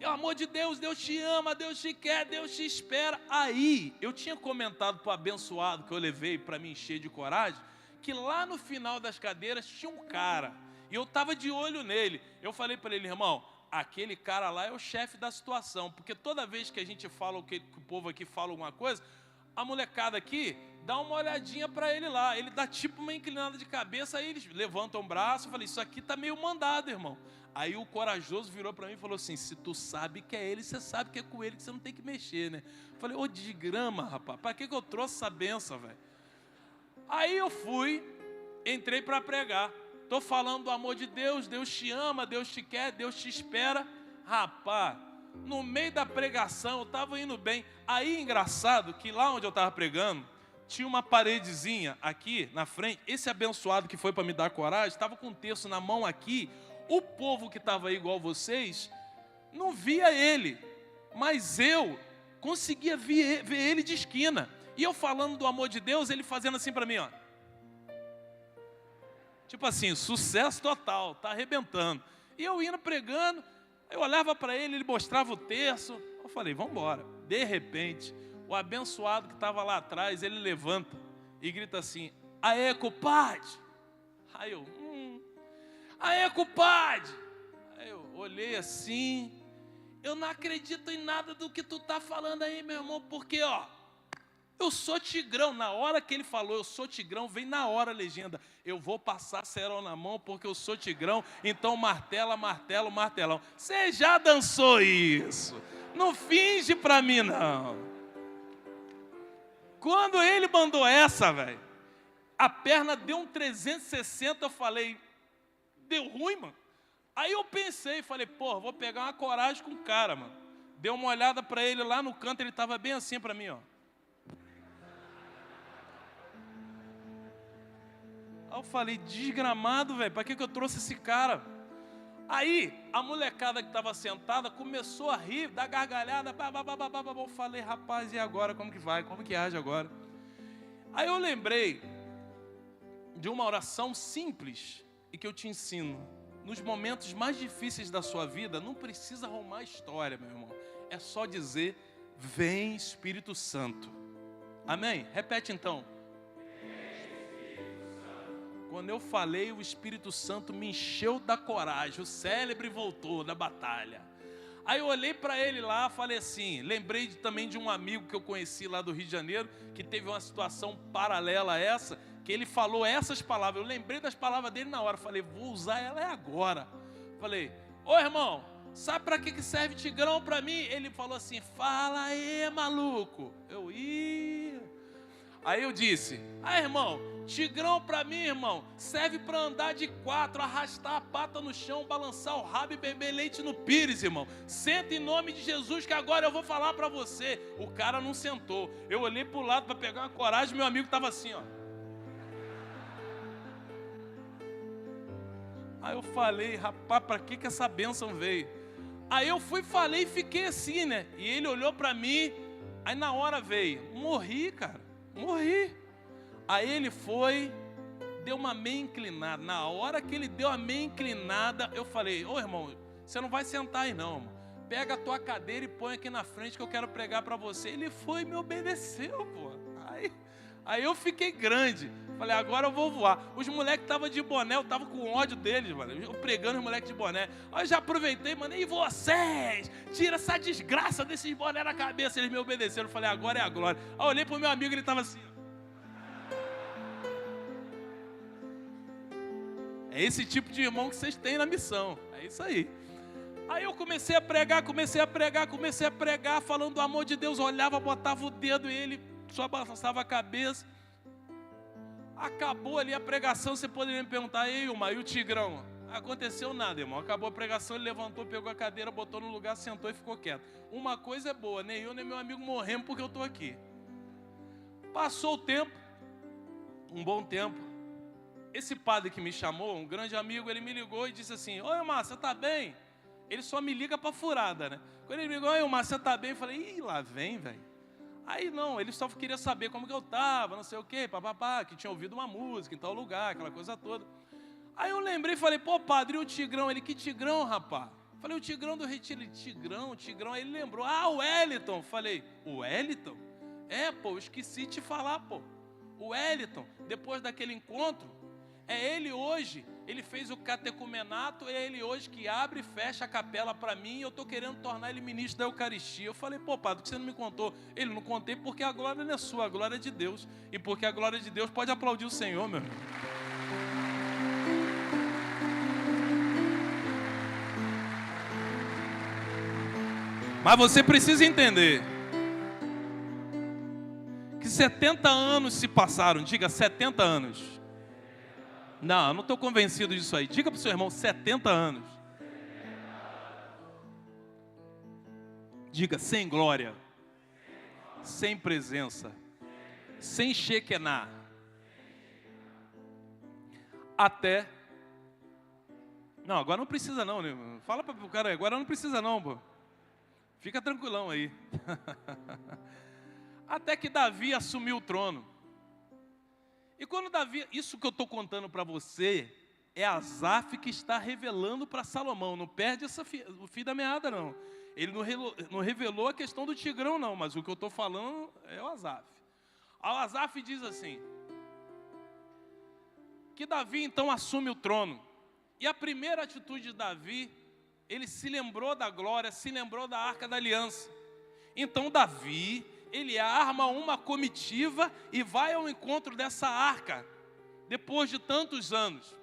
O amor de Deus, Deus te ama, Deus te quer, Deus te espera. Aí, eu tinha comentado para o abençoado que eu levei para me encher de coragem, que lá no final das cadeiras tinha um cara, e eu estava de olho nele. Eu falei para ele, irmão, aquele cara lá é o chefe da situação, porque toda vez que a gente fala que o povo aqui fala alguma coisa, a molecada aqui dá uma olhadinha para ele lá, ele dá tipo uma inclinada de cabeça, aí eles levantam o braço. Eu falei, isso aqui tá meio mandado, irmão. Aí o corajoso virou para mim e falou assim, se tu sabe que é ele, você sabe que é com ele, que você não tem que mexer, né? Eu falei, ô desgrama, rapaz, para que eu trouxe essa benção, velho? Aí eu fui, entrei para pregar. Estou falando do amor de Deus, Deus te ama, Deus te quer, Deus te espera. Rapaz, no meio da pregação, eu estava indo bem. Aí, engraçado, que lá onde eu estava pregando, tinha uma paredezinha aqui na frente. Esse abençoado que foi para me dar coragem, estava com um texto na mão aqui. O povo que estava aí igual vocês, não via ele. Mas eu conseguia ver ele de esquina. E eu falando do amor de Deus, ele fazendo assim para mim, ó. Tipo assim, sucesso total, tá arrebentando. E eu indo pregando, eu olhava para ele, ele mostrava o terço. Eu falei, vamos embora. De repente, o abençoado que estava lá atrás, ele levanta e grita assim, aê, compadre. Aí eu, aê, compadre. Aí eu olhei assim, eu não acredito em nada do que tu tá falando aí, meu irmão, porque, ó, eu sou tigrão. Na hora que ele falou, eu sou tigrão, vem na hora a legenda. Eu vou passar cerol na mão porque eu sou tigrão. Então martela, martelo, martelão. Você já dançou isso? Não finge pra mim, não. Quando ele mandou essa, velho, a perna deu um 360, eu falei, deu ruim, mano. Aí eu pensei, falei, pô, vou pegar uma coragem com o cara, mano. Dei uma olhada pra ele lá no canto, ele tava bem assim pra mim, ó. Aí eu falei, desgramado, velho, para que eu trouxe esse cara? Aí, a molecada que estava sentada começou a rir, dar gargalhada, eu falei, rapaz, e agora, como que vai? Como que age agora? Aí eu lembrei de uma oração simples e que eu te ensino. Nos momentos mais difíceis da sua vida, não precisa arrumar história, meu irmão. É só dizer, vem Espírito Santo. Amém? Repete então. Quando eu falei, o Espírito Santo me encheu da coragem, o célebre voltou da batalha. Aí eu olhei para ele lá, falei assim, lembrei também de um amigo que eu conheci lá do Rio de Janeiro, que teve uma situação paralela a essa, que ele falou essas palavras, eu lembrei das palavras dele na hora, falei, vou usar ela agora. Falei, ô irmão, sabe para que serve tigrão para mim? Ele falou assim, fala aí, maluco. Aí eu disse, irmão, tigrão para mim, irmão, serve para andar de 4, arrastar a pata no chão, balançar o rabo e beber leite no pires, irmão. Senta em nome de Jesus que agora eu vou falar para você. O cara não sentou. Eu olhei para o lado para pegar uma coragem, meu amigo estava assim, ó. Aí eu falei, rapaz, para que essa bênção veio? Aí eu fui, falei e fiquei assim, né? E ele olhou para mim, aí na hora veio, morri, cara, morri. Aí ele foi, deu uma meia inclinada. Na hora que ele deu a meia inclinada, eu falei, ô irmão, você não vai sentar aí não, irmão. Pega a tua cadeira e põe aqui na frente que eu quero pregar para você. Ele foi e me obedeceu, pô. Aí eu fiquei grande. Falei, agora eu vou voar. Os moleques estavam de boné, eu estava com ódio deles, mano. Eu pregando os moleques de boné. Aí eu já aproveitei, mano, e vocês? Tira essa desgraça desses boné na cabeça. Eles me obedeceram. Eu falei, agora é a glória. Aí eu olhei pro meu amigo e ele estava assim. É esse tipo de irmão que vocês têm na missão. É isso aí. Aí eu comecei a pregar, falando do amor de Deus. Olhava, botava o dedo e ele só balançava a cabeça. Acabou ali a pregação, você poderia me perguntar, ei, Ilma, e o tigrão? Aconteceu nada, irmão. Acabou a pregação, ele levantou, pegou a cadeira, botou no lugar, sentou e ficou quieto. Uma coisa é boa, nem eu nem meu amigo morremos porque eu estou aqui. Passou o tempo, um bom tempo. esse padre que me chamou, um grande amigo, ele me ligou e disse assim: oi, Omar, você tá bem? Ele só me liga pra furada, né? Quando ele me ligou: oi, Omar, você tá bem? Eu falei: ih, lá vem, velho. Aí não, ele só queria saber como que eu tava, não sei o quê, papapá, que tinha ouvido uma música em tal lugar, aquela coisa toda. Aí eu lembrei e falei: pô, padre, e o Tigrão? Ele: que Tigrão, rapaz? Falei: o Tigrão do Retiro. Ele: Tigrão. Aí ele lembrou: ah, o Wellington. Falei: o Wellington? É, pô, eu esqueci de te falar, pô. O Wellington, depois daquele encontro, é ele hoje, ele fez o catecumenato, é ele hoje que abre e fecha a capela para mim, e eu estou querendo tornar ele ministro da Eucaristia. Eu falei: pô, padre, por que você não me contou? Ele: não contei porque a glória não é sua, a glória é de Deus. E porque a glória de Deus, pode aplaudir o Senhor, meu irmão. Mas você precisa entender que 70 anos se passaram. Diga: 70 anos. Não, eu não estou convencido disso aí. Diga para o seu irmão: 70 anos. Diga: sem glória, sem presença, sem Shekinah. Até... Não, agora não precisa não, né? Fala para o cara aí: agora não precisa não, pô. Fica tranquilão aí. Até que Davi assumiu o trono. E quando Davi... Isso que eu estou contando para você é Asaf que está revelando para Salomão. Não perde o fio da meada, não. Ele não revelou a questão do Tigrão, não. Mas o que eu estou falando é o Asaf. O Asaf diz assim: que Davi então assume o trono. E a primeira atitude de Davi, ele se lembrou da glória, se lembrou da Arca da Aliança. Então Davi, ele arma uma comitiva e vai ao encontro dessa arca, depois de tantos anos.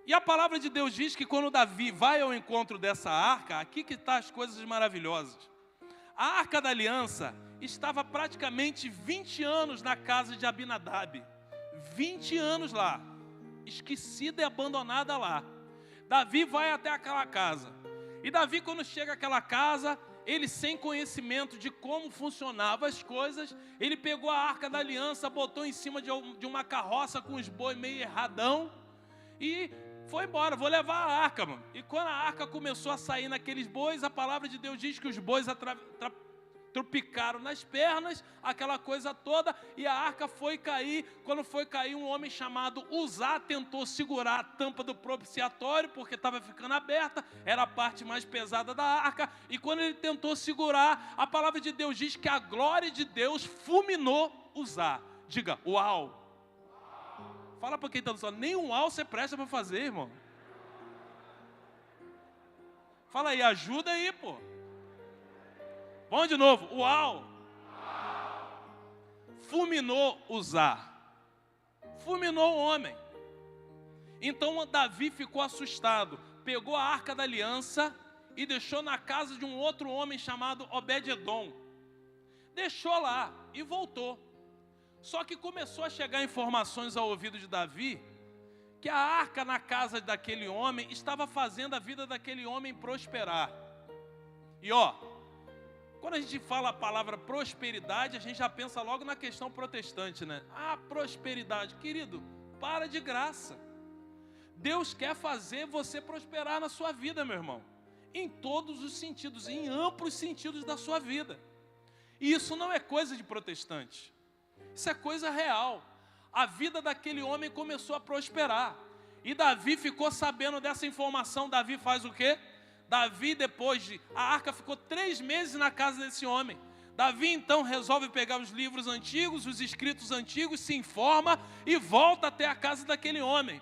E a palavra de Deus diz que quando Davi vai ao encontro dessa arca, aqui que estão as coisas maravilhosas. A Arca da Aliança estava praticamente 20 anos na casa de Abinadab. 20 anos lá, esquecida e abandonada lá. Davi vai até aquela casa. E Davi, quando chega àquela casa, ele, sem conhecimento de como funcionavam as coisas, ele pegou a Arca da Aliança, botou em cima de uma carroça com os bois meio erradão e foi embora: vou levar a arca, mano. E quando a arca começou a sair naqueles bois, a palavra de Deus diz que os bois tropicaram nas pernas, aquela coisa toda, e a arca foi cair. Quando foi cair, um homem chamado Uzá tentou segurar a tampa do propiciatório, porque estava ficando aberta, era a parte mais pesada da arca, e quando ele tentou segurar, a palavra de Deus diz que a glória de Deus fulminou Uzá. Diga: uau! Fala para quem está do lado: nem um uau você presta para fazer, irmão. Fala aí: ajuda aí, pô. Vamos de novo: uau! Fulminou Uzá. Fulminou o homem. Então Davi ficou assustado, pegou a Arca da Aliança e deixou na casa de um outro homem chamado Obed-edom. Deixou lá e voltou. Só que começou a chegar informações ao ouvido de Davi que a arca na casa daquele homem estava fazendo a vida daquele homem prosperar. E ó, quando a gente fala a palavra prosperidade, a gente já pensa logo na questão protestante, né? Ah, prosperidade. Querido, para de graça. Deus quer fazer você prosperar na sua vida, meu irmão. Em todos os sentidos, em amplos sentidos da sua vida. E isso não é coisa de protestante. Isso é coisa real. A vida daquele homem começou a prosperar. E Davi ficou sabendo dessa informação. Davi faz o quê? Davi, a arca ficou 3 meses na casa desse homem. Davi então resolve pegar os livros antigos, os escritos antigos, se informa e volta até a casa daquele homem.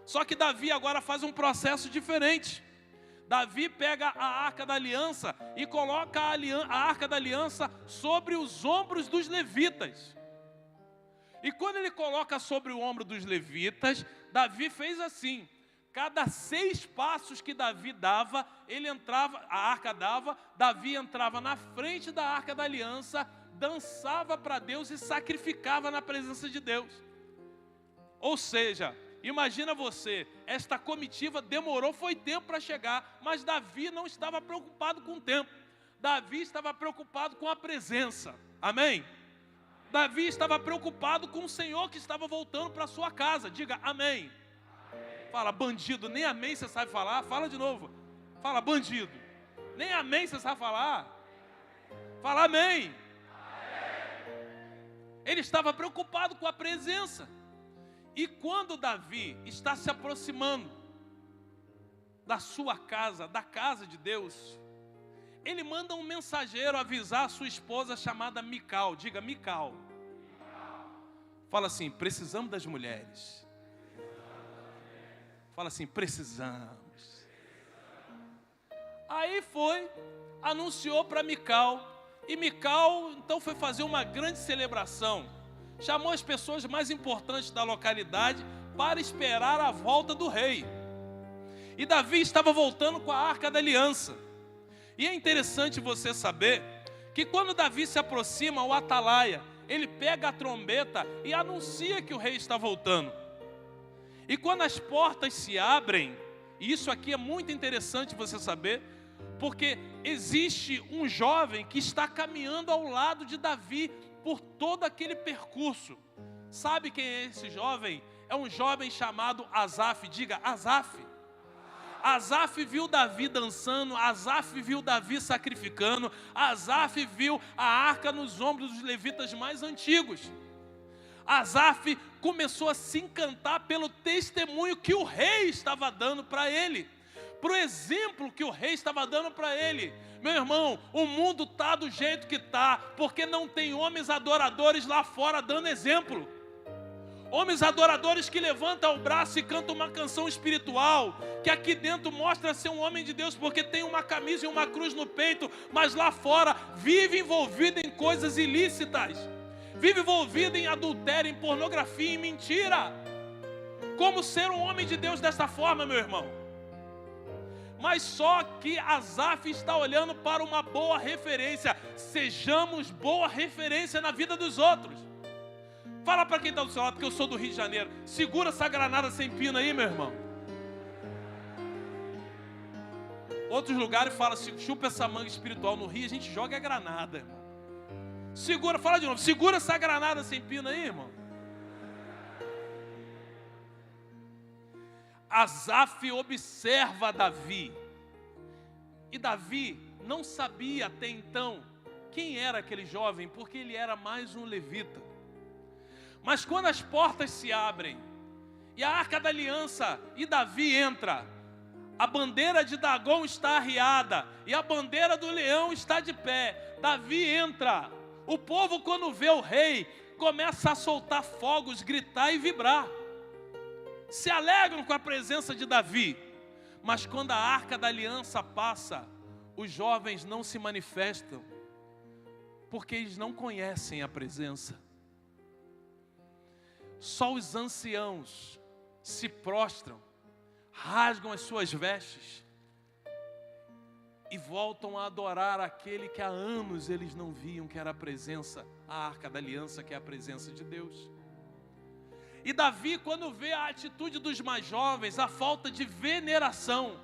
Só que Davi agora faz um processo diferente. Davi pega a Arca da Aliança e coloca a Arca da Aliança sobre os ombros dos levitas. E quando ele coloca sobre o ombro dos levitas, Davi fez assim: cada 6 passos que Davi dava, a arca dava, Davi entrava na frente da Arca da Aliança, dançava para Deus e sacrificava na presença de Deus. Ou seja, imagina você, esta comitiva foi tempo para chegar, mas Davi não estava preocupado com o tempo. Davi estava preocupado com a presença. Amém? Davi estava preocupado com o Senhor que estava voltando para sua casa. Diga amém. Fala, bandido, nem amém você sabe falar. Fala de novo. Fala, bandido, nem amém você sabe falar. Fala amém. Ele estava preocupado com a presença. E quando Davi está se aproximando da sua casa, da casa de Deus, ele manda um mensageiro avisar a sua esposa chamada Mical. Diga Mical. Fala assim, precisamos das mulheres. Fala assim, precisamos. Aí foi, anunciou para Mical. E Mical então foi fazer uma grande celebração. Chamou as pessoas mais importantes da localidade para esperar a volta do rei. E Davi estava voltando com a Arca da Aliança. E é interessante você saber que quando Davi se aproxima ao atalaia, ele pega a trombeta e anuncia que o rei está voltando. E quando as portas se abrem, e isso aqui é muito interessante você saber, porque existe um jovem que está caminhando ao lado de Davi por todo aquele percurso. Sabe quem é esse jovem? É um jovem chamado Asaf. Diga, Asaf. Asaf viu Davi dançando, Asaf viu Davi sacrificando, Asaf viu a arca nos ombros dos levitas mais antigos. Asaf começou a se encantar pelo testemunho que o rei estava dando para ele, para o exemplo que o rei estava dando para ele. Meu irmão, o mundo está do jeito que está, porque não tem homens adoradores lá fora dando exemplo. Homens adoradores que levantam o braço e cantam uma canção espiritual, que aqui dentro mostra ser um homem de Deus porque tem uma camisa e uma cruz no peito, mas lá fora vive envolvido em coisas ilícitas, vive envolvido em adultério, em pornografia, em mentira. Como ser um homem de Deus dessa forma, meu irmão? Mas só que Asaf está olhando para uma boa referência. Sejamos boa referência na vida dos outros. Fala para quem está do seu lado, que eu sou do Rio de Janeiro. Segura essa granada sem pino aí, meu irmão. Outros lugares falam assim, chupa essa manga espiritual. No Rio a gente joga a granada, irmão. Segura, fala de novo. Segura essa granada sem pino aí, irmão. Asaf observa Davi. E Davi não sabia até então quem era aquele jovem, porque ele era mais um levita. Mas quando as portas se abrem, e a Arca da Aliança, e Davi entra, a bandeira de Dagom está arriada, e a bandeira do leão está de pé. Davi entra. O povo, quando vê o rei, começa a soltar fogos, gritar e vibrar. Se alegram com a presença de Davi. Mas quando a Arca da Aliança passa, os jovens não se manifestam, porque eles não conhecem a presença. Só os anciãos se prostram, rasgam as suas vestes e voltam a adorar aquele que há anos eles não viam, que era a presença, a Arca da Aliança, que é a presença de Deus. E Davi, quando vê a atitude dos mais jovens, a falta de veneração,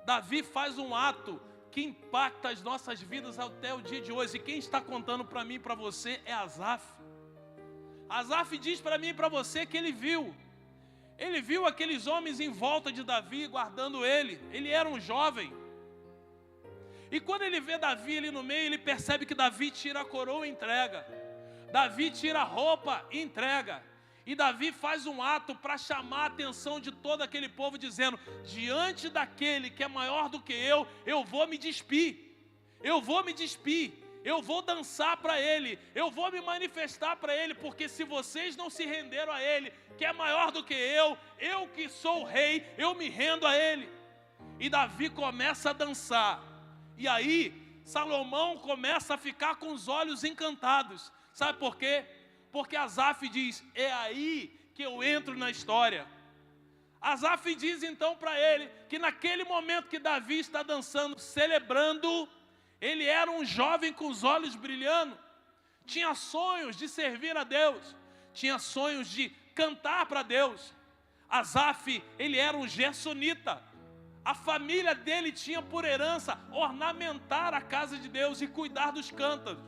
Davi faz um ato que impacta as nossas vidas até o dia de hoje. E quem está contando para mim e para você é Asaf. Asaf diz para mim e para você que ele viu aqueles homens em volta de Davi, guardando ele. Ele era um jovem. E quando ele vê Davi ali no meio, ele percebe que Davi tira a coroa e entrega. Davi tira a roupa e entrega. E Davi faz um ato para chamar a atenção de todo aquele povo, dizendo: diante daquele que é maior do que eu vou me despir. Eu vou me despir. Eu vou dançar para ele, eu vou me manifestar para ele, porque se vocês não se renderam a ele, que é maior do que eu que sou o rei, eu me rendo a ele. E Davi começa a dançar, e aí Salomão começa a ficar com os olhos encantados. Sabe por quê? Porque Asaf diz: é aí que eu entro na história. Asaf diz então para ele, que naquele momento que Davi está dançando, celebrando, ele era um jovem com os olhos brilhando, tinha sonhos de servir a Deus, tinha sonhos de cantar para Deus. Asaf, ele era um gersonita, a família dele tinha por herança ornamentar a casa de Deus e cuidar dos cântaros.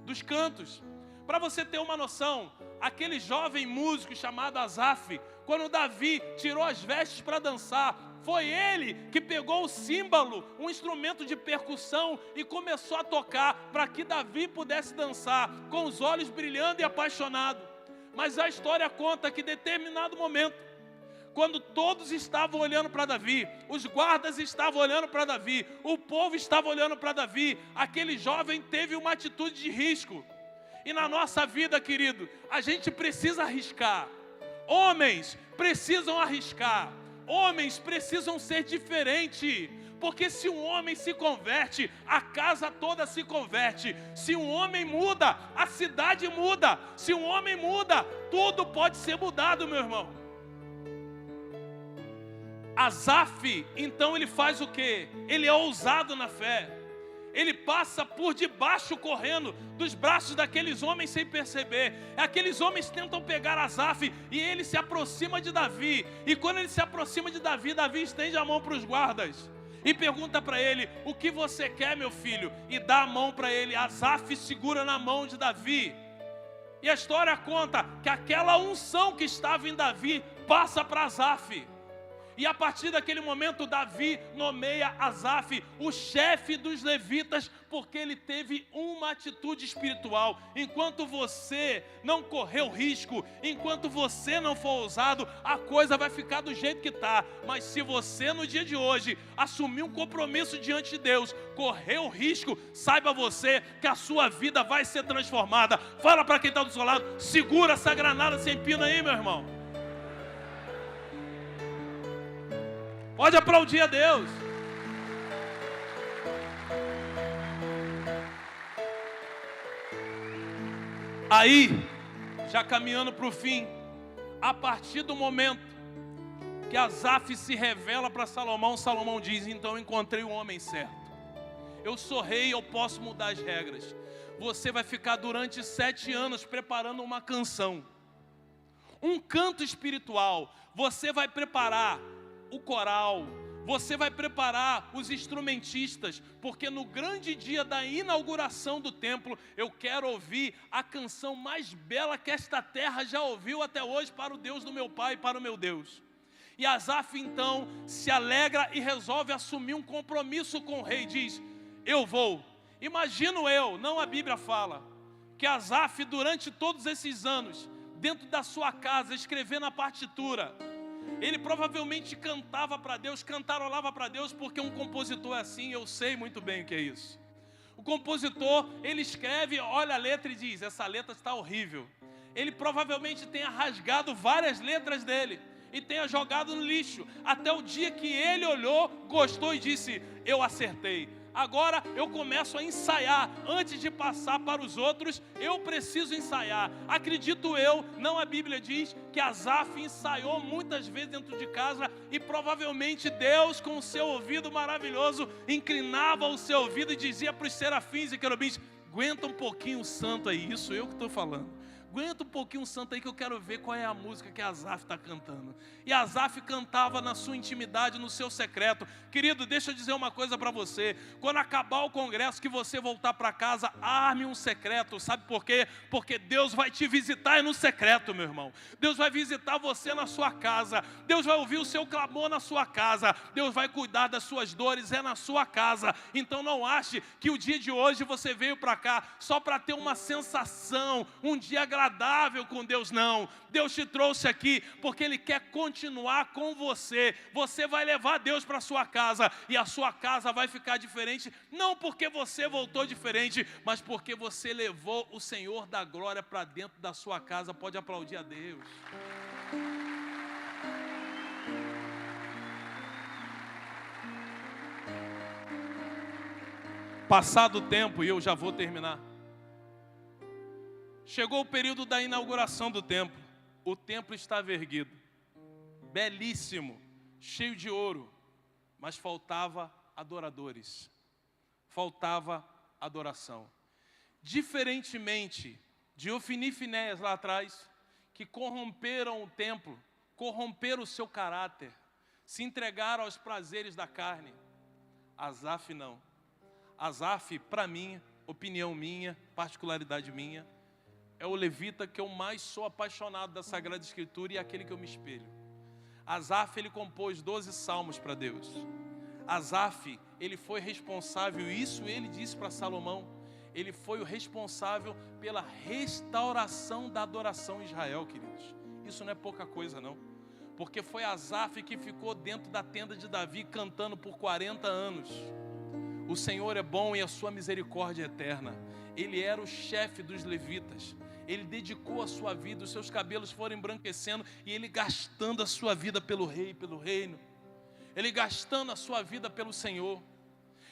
dos cantos. Para você ter uma noção, aquele jovem músico chamado Asaf, quando Davi tirou as vestes para dançar, foi ele que pegou o símbolo, um instrumento de percussão, e começou a tocar para que Davi pudesse dançar, com os olhos brilhando e apaixonado. Mas a história conta que em determinado momento, quando todos estavam olhando para Davi, os guardas estavam olhando para Davi, o povo estava olhando para Davi, aquele jovem teve uma atitude de risco. E na nossa vida, querido, a gente precisa arriscar. Homens precisam arriscar. Homens precisam ser diferentes. Porque se um homem se converte, a casa toda se converte. Se um homem muda, a cidade muda. Se um homem muda, tudo pode ser mudado, meu irmão. Asaf, então ele faz o quê? Ele é ousado na fé. Ele passa por debaixo correndo dos braços daqueles homens sem perceber. Aqueles homens tentam pegar Asaf e ele se aproxima de Davi. E quando ele se aproxima de Davi, Davi estende a mão para os guardas e pergunta para ele: o que você quer, meu filho? E dá a mão para ele. Asaf segura na mão de Davi. E a história conta que aquela unção que estava em Davi passa para Asaf. E a partir daquele momento, Davi nomeia Asaf o chefe dos levitas, porque ele teve uma atitude espiritual. Enquanto você não correr o risco, enquanto você não for ousado, a coisa vai ficar do jeito que está. Mas se você no dia de hoje assumir um compromisso diante de Deus, correr o risco, saiba você que a sua vida vai ser transformada. Fala para quem está do seu lado: segura essa granada sem pino aí, meu irmão. Pode aplaudir a Deus. Aí, já caminhando para o fim, a partir do momento que Asaf se revela para Salomão, Salomão diz: então encontrei o homem certo. Eu sou rei, eu posso mudar as regras. Você vai ficar durante 7 anos preparando uma canção, um canto espiritual. Você vai preparar o coral, você vai preparar os instrumentistas, porque no grande dia da inauguração do templo, eu quero ouvir a canção mais bela que esta terra já ouviu até hoje para o Deus do meu pai e para o meu Deus. E Asaf então se alegra e resolve assumir um compromisso com o rei, diz: eu vou. Imagino eu, não a Bíblia fala, que Asaf durante todos esses anos, dentro da sua casa, escrevendo a partitura, ele provavelmente cantava para Deus, cantarolava para Deus, porque um compositor é assim, eu sei muito bem o que é isso. O compositor, ele escreve, olha a letra e diz: essa letra está horrível. Ele provavelmente tenha rasgado várias letras dele e tenha jogado no lixo, até o dia que ele olhou, gostou e disse: eu acertei. Agora eu começo a ensaiar. Antes de passar para os outros, eu preciso ensaiar. Acredito eu, não a Bíblia diz, que Asaf ensaiou muitas vezes dentro de casa, e provavelmente Deus, com o seu ouvido maravilhoso, inclinava o seu ouvido e dizia para os serafins e querubins: aguenta um pouquinho o santo aí. Isso eu que estou falando. Aguenta um pouquinho o santo aí que eu quero ver qual é a música que Asaf está cantando. E Asaf cantava na sua intimidade, no seu secreto. Querido, deixa eu dizer uma coisa para você. Quando acabar o congresso, que você voltar para casa, arme um secreto. Sabe por quê? Porque Deus vai te visitar no secreto, meu irmão. Deus vai visitar você na sua casa. Deus vai ouvir o seu clamor na sua casa. Deus vai cuidar das suas dores, é na sua casa. Então não ache que o dia de hoje você veio para cá só para ter uma sensação, um dia agradável com Deus. Não, Deus te trouxe aqui porque Ele quer continuar com você. Você vai levar Deus para a sua casa, e a sua casa vai ficar diferente, não porque você voltou diferente, mas porque você levou o Senhor da glória para dentro da sua casa. Pode aplaudir a Deus. Passado o tempo, e eu já vou terminar, chegou o período da inauguração do templo. O templo estava erguido, belíssimo, cheio de ouro, mas faltava adoradores, faltava adoração. Diferentemente de Ofni e Finéias lá atrás, que corromperam o templo, corromperam o seu caráter, se entregaram aos prazeres da carne, Asaf não. Asaf, para mim, opinião minha, particularidade minha, é o levita que eu mais sou apaixonado da Sagrada Escritura e é aquele que eu me espelho. Asaf, ele compôs 12 salmos para Deus. Asaf, ele foi responsável, isso ele disse para Salomão, ele foi o responsável pela restauração da adoração em Israel, queridos. Isso não é pouca coisa não, porque foi Asaf que ficou dentro da tenda de Davi cantando por 40 anos. O Senhor é bom e a sua misericórdia é eterna. Ele era o chefe dos levitas. Ele dedicou a sua vida, os seus cabelos foram embranquecendo e ele gastando a sua vida pelo rei, pelo reino. Ele gastando a sua vida pelo Senhor.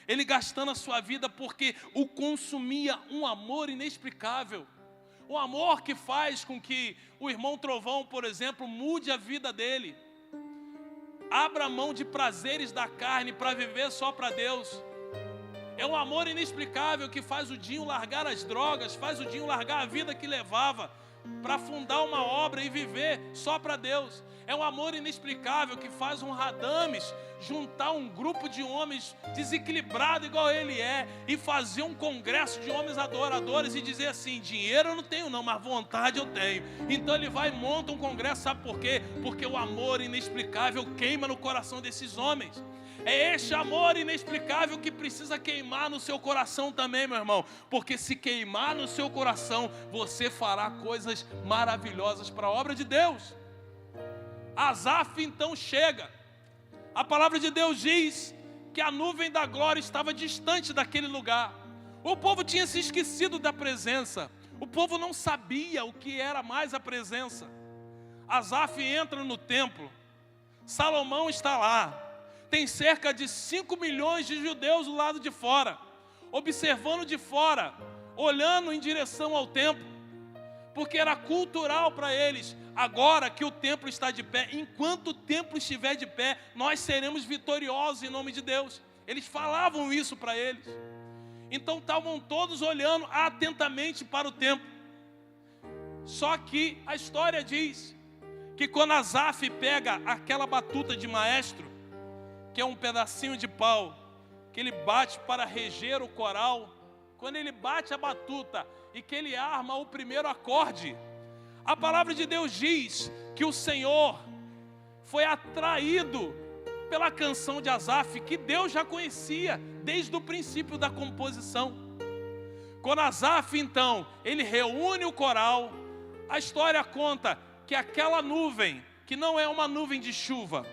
Ele gastando a sua vida porque o consumia um amor inexplicável. Um amor que faz com que o irmão Trovão, por exemplo, mude a vida dele. Abra mão de prazeres da carne para viver só para Deus. É um amor inexplicável que faz o Dinho largar as drogas, faz o Dinho largar a vida que levava para fundar uma obra e viver só para Deus. É um amor inexplicável que faz um Radames juntar um grupo de homens desequilibrado igual ele é e fazer um congresso de homens adoradores e dizer assim: dinheiro eu não tenho não, mas vontade eu tenho. Então ele vai e monta um congresso, sabe por quê? Porque o amor inexplicável queima no coração desses homens. É este amor inexplicável que precisa queimar no seu coração também, meu irmão. Porque se queimar no seu coração, você fará coisas maravilhosas para a obra de Deus. Asaf então chega. A palavra de Deus diz que a nuvem da glória estava distante daquele lugar. O povo tinha se esquecido da presença. O povo não sabia o que era mais a presença. Asaf entra no templo. Salomão está lá. Tem cerca de 5 milhões de judeus do lado de fora, observando de fora, olhando em direção ao templo, porque era cultural para eles. Agora que o templo está de pé, enquanto o templo estiver de pé, nós seremos vitoriosos em nome de Deus. Eles falavam isso para eles. Então estavam todos olhando atentamente para o templo. Só que a história diz que quando Asaf pega aquela batuta de maestro, que é um pedacinho de pau, que ele bate para reger o coral, quando ele bate a batuta e que ele arma o primeiro acorde, a palavra de Deus diz que o Senhor foi atraído pela canção de Asaf, que Deus já conhecia desde o princípio da composição. Quando Asaf então, ele reúne o coral, a história conta que aquela nuvem, que não é uma nuvem de chuva,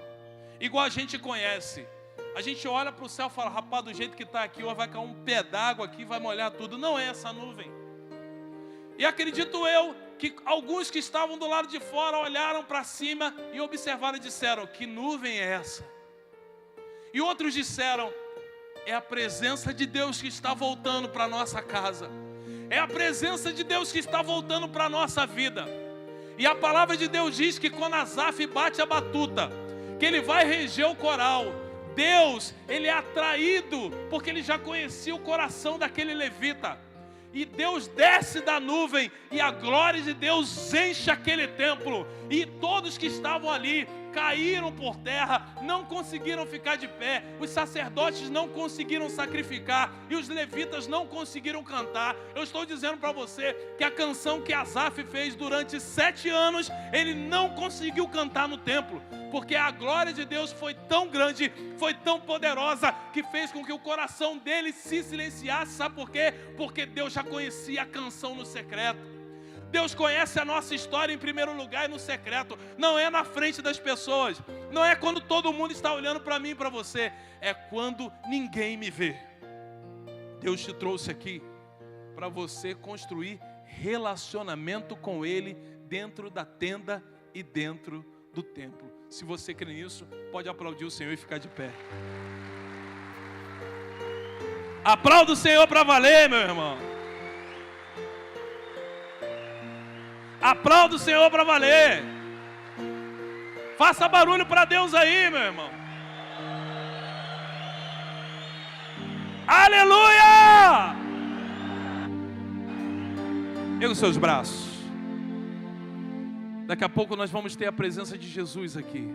igual a gente conhece, a gente olha para o céu e fala: rapaz, do jeito que está aqui, vai cair um pé d'água aqui, vai molhar tudo. Não é essa nuvem. E acredito eu que alguns que estavam do lado de fora olharam para cima e observaram e disseram: que nuvem é essa? E outros disseram: é a presença de Deus que está voltando para a nossa casa. É a presença de Deus que está voltando para a nossa vida. E a palavra de Deus diz que quando Asaf bate a batuta, que ele vai reger o coral, Deus, ele é atraído, porque ele já conhecia o coração daquele levita. E Deus desce da nuvem e a glória de Deus enche aquele templo. E todos que estavam ali caíram por terra, não conseguiram ficar de pé. Os sacerdotes não conseguiram sacrificar e os levitas não conseguiram cantar. Eu estou dizendo para você que a canção que Asaf fez durante 7 anos, ele não conseguiu cantar no templo, porque a glória de Deus foi tão grande, foi tão poderosa, que fez com que o coração dele se silenciasse. Sabe por quê? Porque Deus já conhecia a canção no secreto. Deus conhece a nossa história em primeiro lugar e no secreto. Não é na frente das pessoas. Não é quando todo mundo está olhando para mim e para você. É quando ninguém me vê. Deus te trouxe aqui para você construir relacionamento com Ele dentro da tenda e dentro do templo. Se você crê nisso, pode aplaudir o Senhor e ficar de pé. Aplauda o Senhor para valer, meu irmão. Aplauda o Senhor para valer. Faça barulho para Deus aí, meu irmão. Aleluia! Erga os seus braços. Daqui a pouco nós vamos ter a presença de Jesus aqui.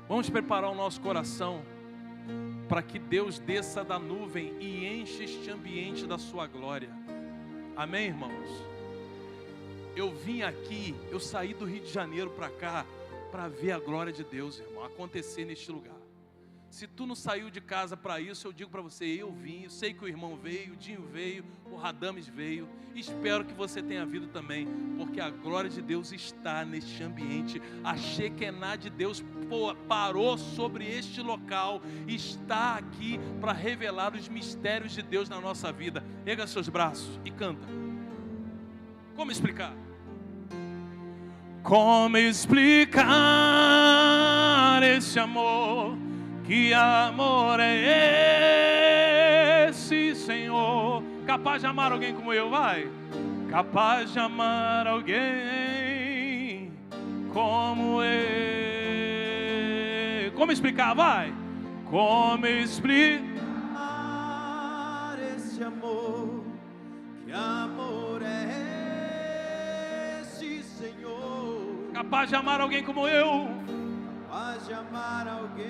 Vamos preparar o nosso coração para que Deus desça da nuvem e enche este ambiente da sua glória. Amém, irmãos? Eu vim aqui, eu saí do Rio de Janeiro para cá, para ver a glória de Deus, irmão, acontecer neste lugar. Se tu não saiu de casa para isso, eu digo para você, eu vim, eu sei que o irmão veio, o Dinho veio, o Radames veio, espero que você tenha vindo também, porque a glória de Deus está neste ambiente, a Shekinah de Deus parou sobre este local, está aqui para revelar os mistérios de Deus na nossa vida. Erga seus braços e canta. Como explicar? Como explicar esse amor? Que amor é esse, Senhor? Capaz de amar alguém como eu, vai? Capaz de amar alguém como eu. Como explicar, vai? Como explicar esse amor? Que amor é esse, Senhor? Capaz de amar alguém como eu? Capaz de amar alguém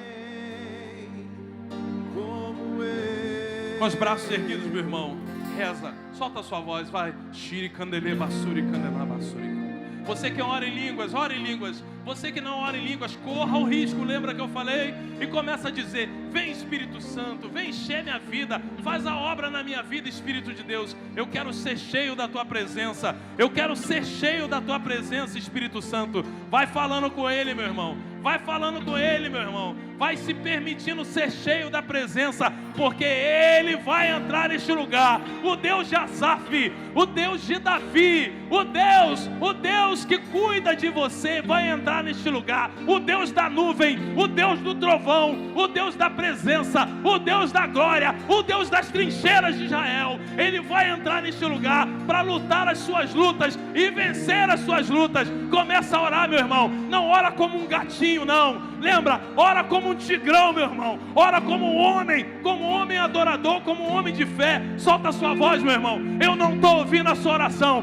como eu. Com os braços erguidos, meu irmão, reza, solta a sua voz, vai. Shiri candele basuri candela basuri. Você que ora em línguas, ora em línguas. Você que não ora em línguas, corra o risco, lembra que eu falei? E começa a dizer, vem Espírito Santo, vem encher minha vida, faz a obra na minha vida, Espírito de Deus. Eu quero ser cheio da tua presença, eu quero ser cheio da tua presença, Espírito Santo. Vai falando com ele, meu irmão, vai falando com ele, meu irmão. Vai se permitindo ser cheio da presença, porque ele vai entrar neste lugar. O Deus de Asaf, o Deus de Davi, o Deus que cuida de você, vai entrar neste lugar. O Deus da nuvem, o Deus do trovão, o Deus da presença, o Deus da glória, o Deus das trincheiras de Israel. Ele vai entrar neste lugar para lutar as suas lutas e vencer as suas lutas. Começa a orar, meu irmão. Não ora como um gatinho, não. Lembra? Ora como um tigrão, meu irmão. Ora como um homem adorador, como um homem de fé. Solta a sua voz, meu irmão. Eu não estou ouvindo a sua oração.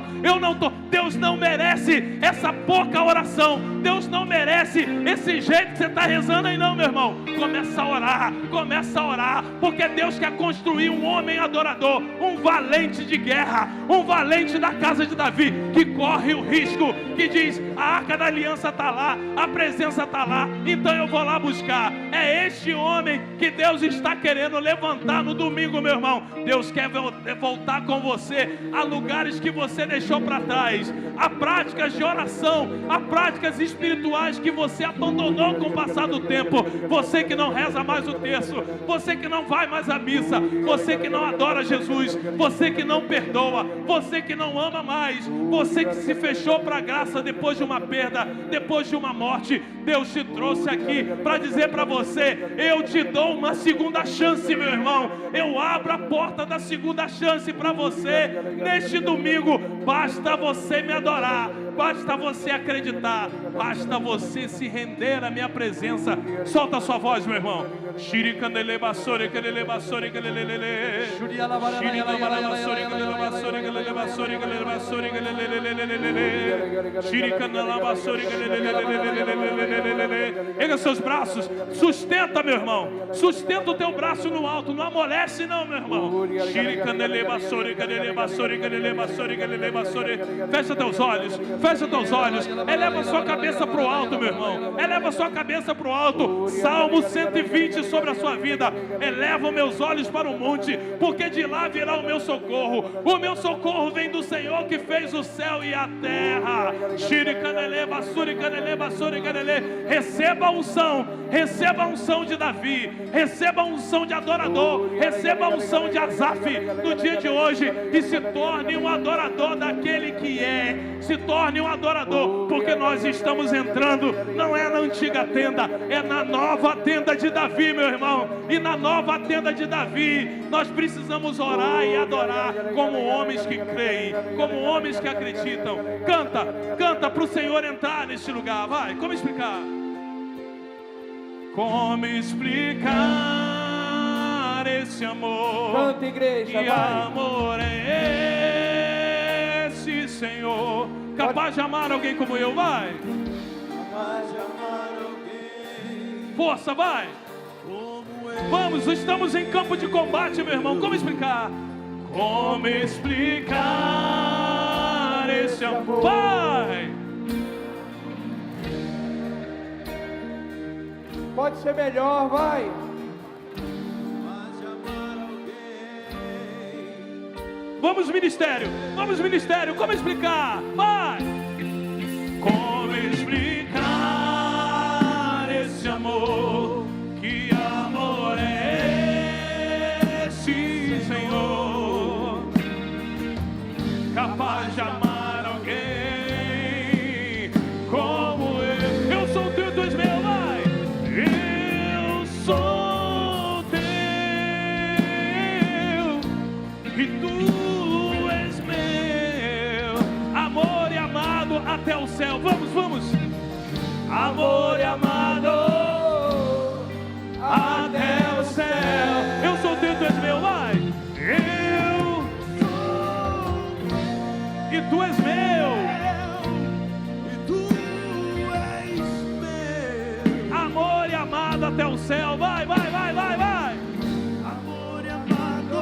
Deus não merece essa pouca oração. Deus não merece esse jeito que você está rezando aí, não, meu irmão. Começa a orar, porque Deus quer construir um homem adorador, um valente de guerra, um valente da casa de Davi, que corre o risco, que diz, a arca da aliança está lá, a presença está lá, então eu vou lá buscar. É este homem que Deus está querendo levantar no domingo, meu irmão. Deus quer voltar com você a lugares que você deixou para trás, a práticas de oração, a práticas espirituais que você abandonou com o passar do tempo. Você que não reza mais o terço, você que não vai mais à missa, você que não adora Jesus, você que não perdoa, você que não ama mais, você que se fechou para a graça depois de uma perda, depois de uma morte. Deus te trouxe aqui para dizer para você, eu te dou uma segunda chance, meu irmão. Eu abro a porta da segunda chance para você neste domingo. Basta você me adorar, basta você acreditar, basta você se render à minha presença. Solta a sua voz, meu irmão. Erga seus braços, sustenta, meu irmão, sustenta o teu braço no alto, não amolece não, meu irmão. Fecha teus olhos, eleva a sua cabeça para o alto, meu irmão, eleva a sua cabeça para o alto. Salmo 120 sobre a sua vida. Eleva meus olhos para o monte, porque de lá virá o meu socorro vem do Senhor que fez o céu e a terra. Receba a unção de Davi, receba a unção de adorador, receba a unção de Asaf no dia de hoje, e se torne um adorador daquele que é, se torne um adorador, porque nós estamos entrando, não é na antiga tenda, é na nova tenda de Davi, meu irmão. E na nova tenda de Davi nós precisamos orar e adorar como homens que creem, como homens que acreditam. Canta para o Senhor entrar neste lugar. Vai, como explicar? Como explicar esse amor? Canta, igreja, que vai. Amor é esse, Senhor? Capaz de amar alguém como eu, vai. Capaz de amar alguém. Força, vai. Vamos, estamos em campo de combate, meu irmão. Como explicar? Como explicar esse amor? Vai! Pode ser melhor, vai. Vamos, ministério, como explicar? Vai! Como explicar esse amor? Que amor é esse, Senhor? Capaz de amar alguém como eu. Eu sou teu, tu és meu, vai! Eu sou teu e tu és meu. Amor e amado até o céu. Vamos, vamos. Amor e amado até o céu. Eu sou teu, tu és meu, vai. Eu sou e tu és meu. E tu és meu. Amor e amado até o céu. Vai, vai, vai, vai, vai. Amor e amado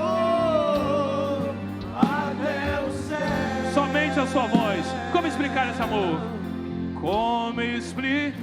até o céu. Somente a sua voz. Como explicar esse amor? Como explicar?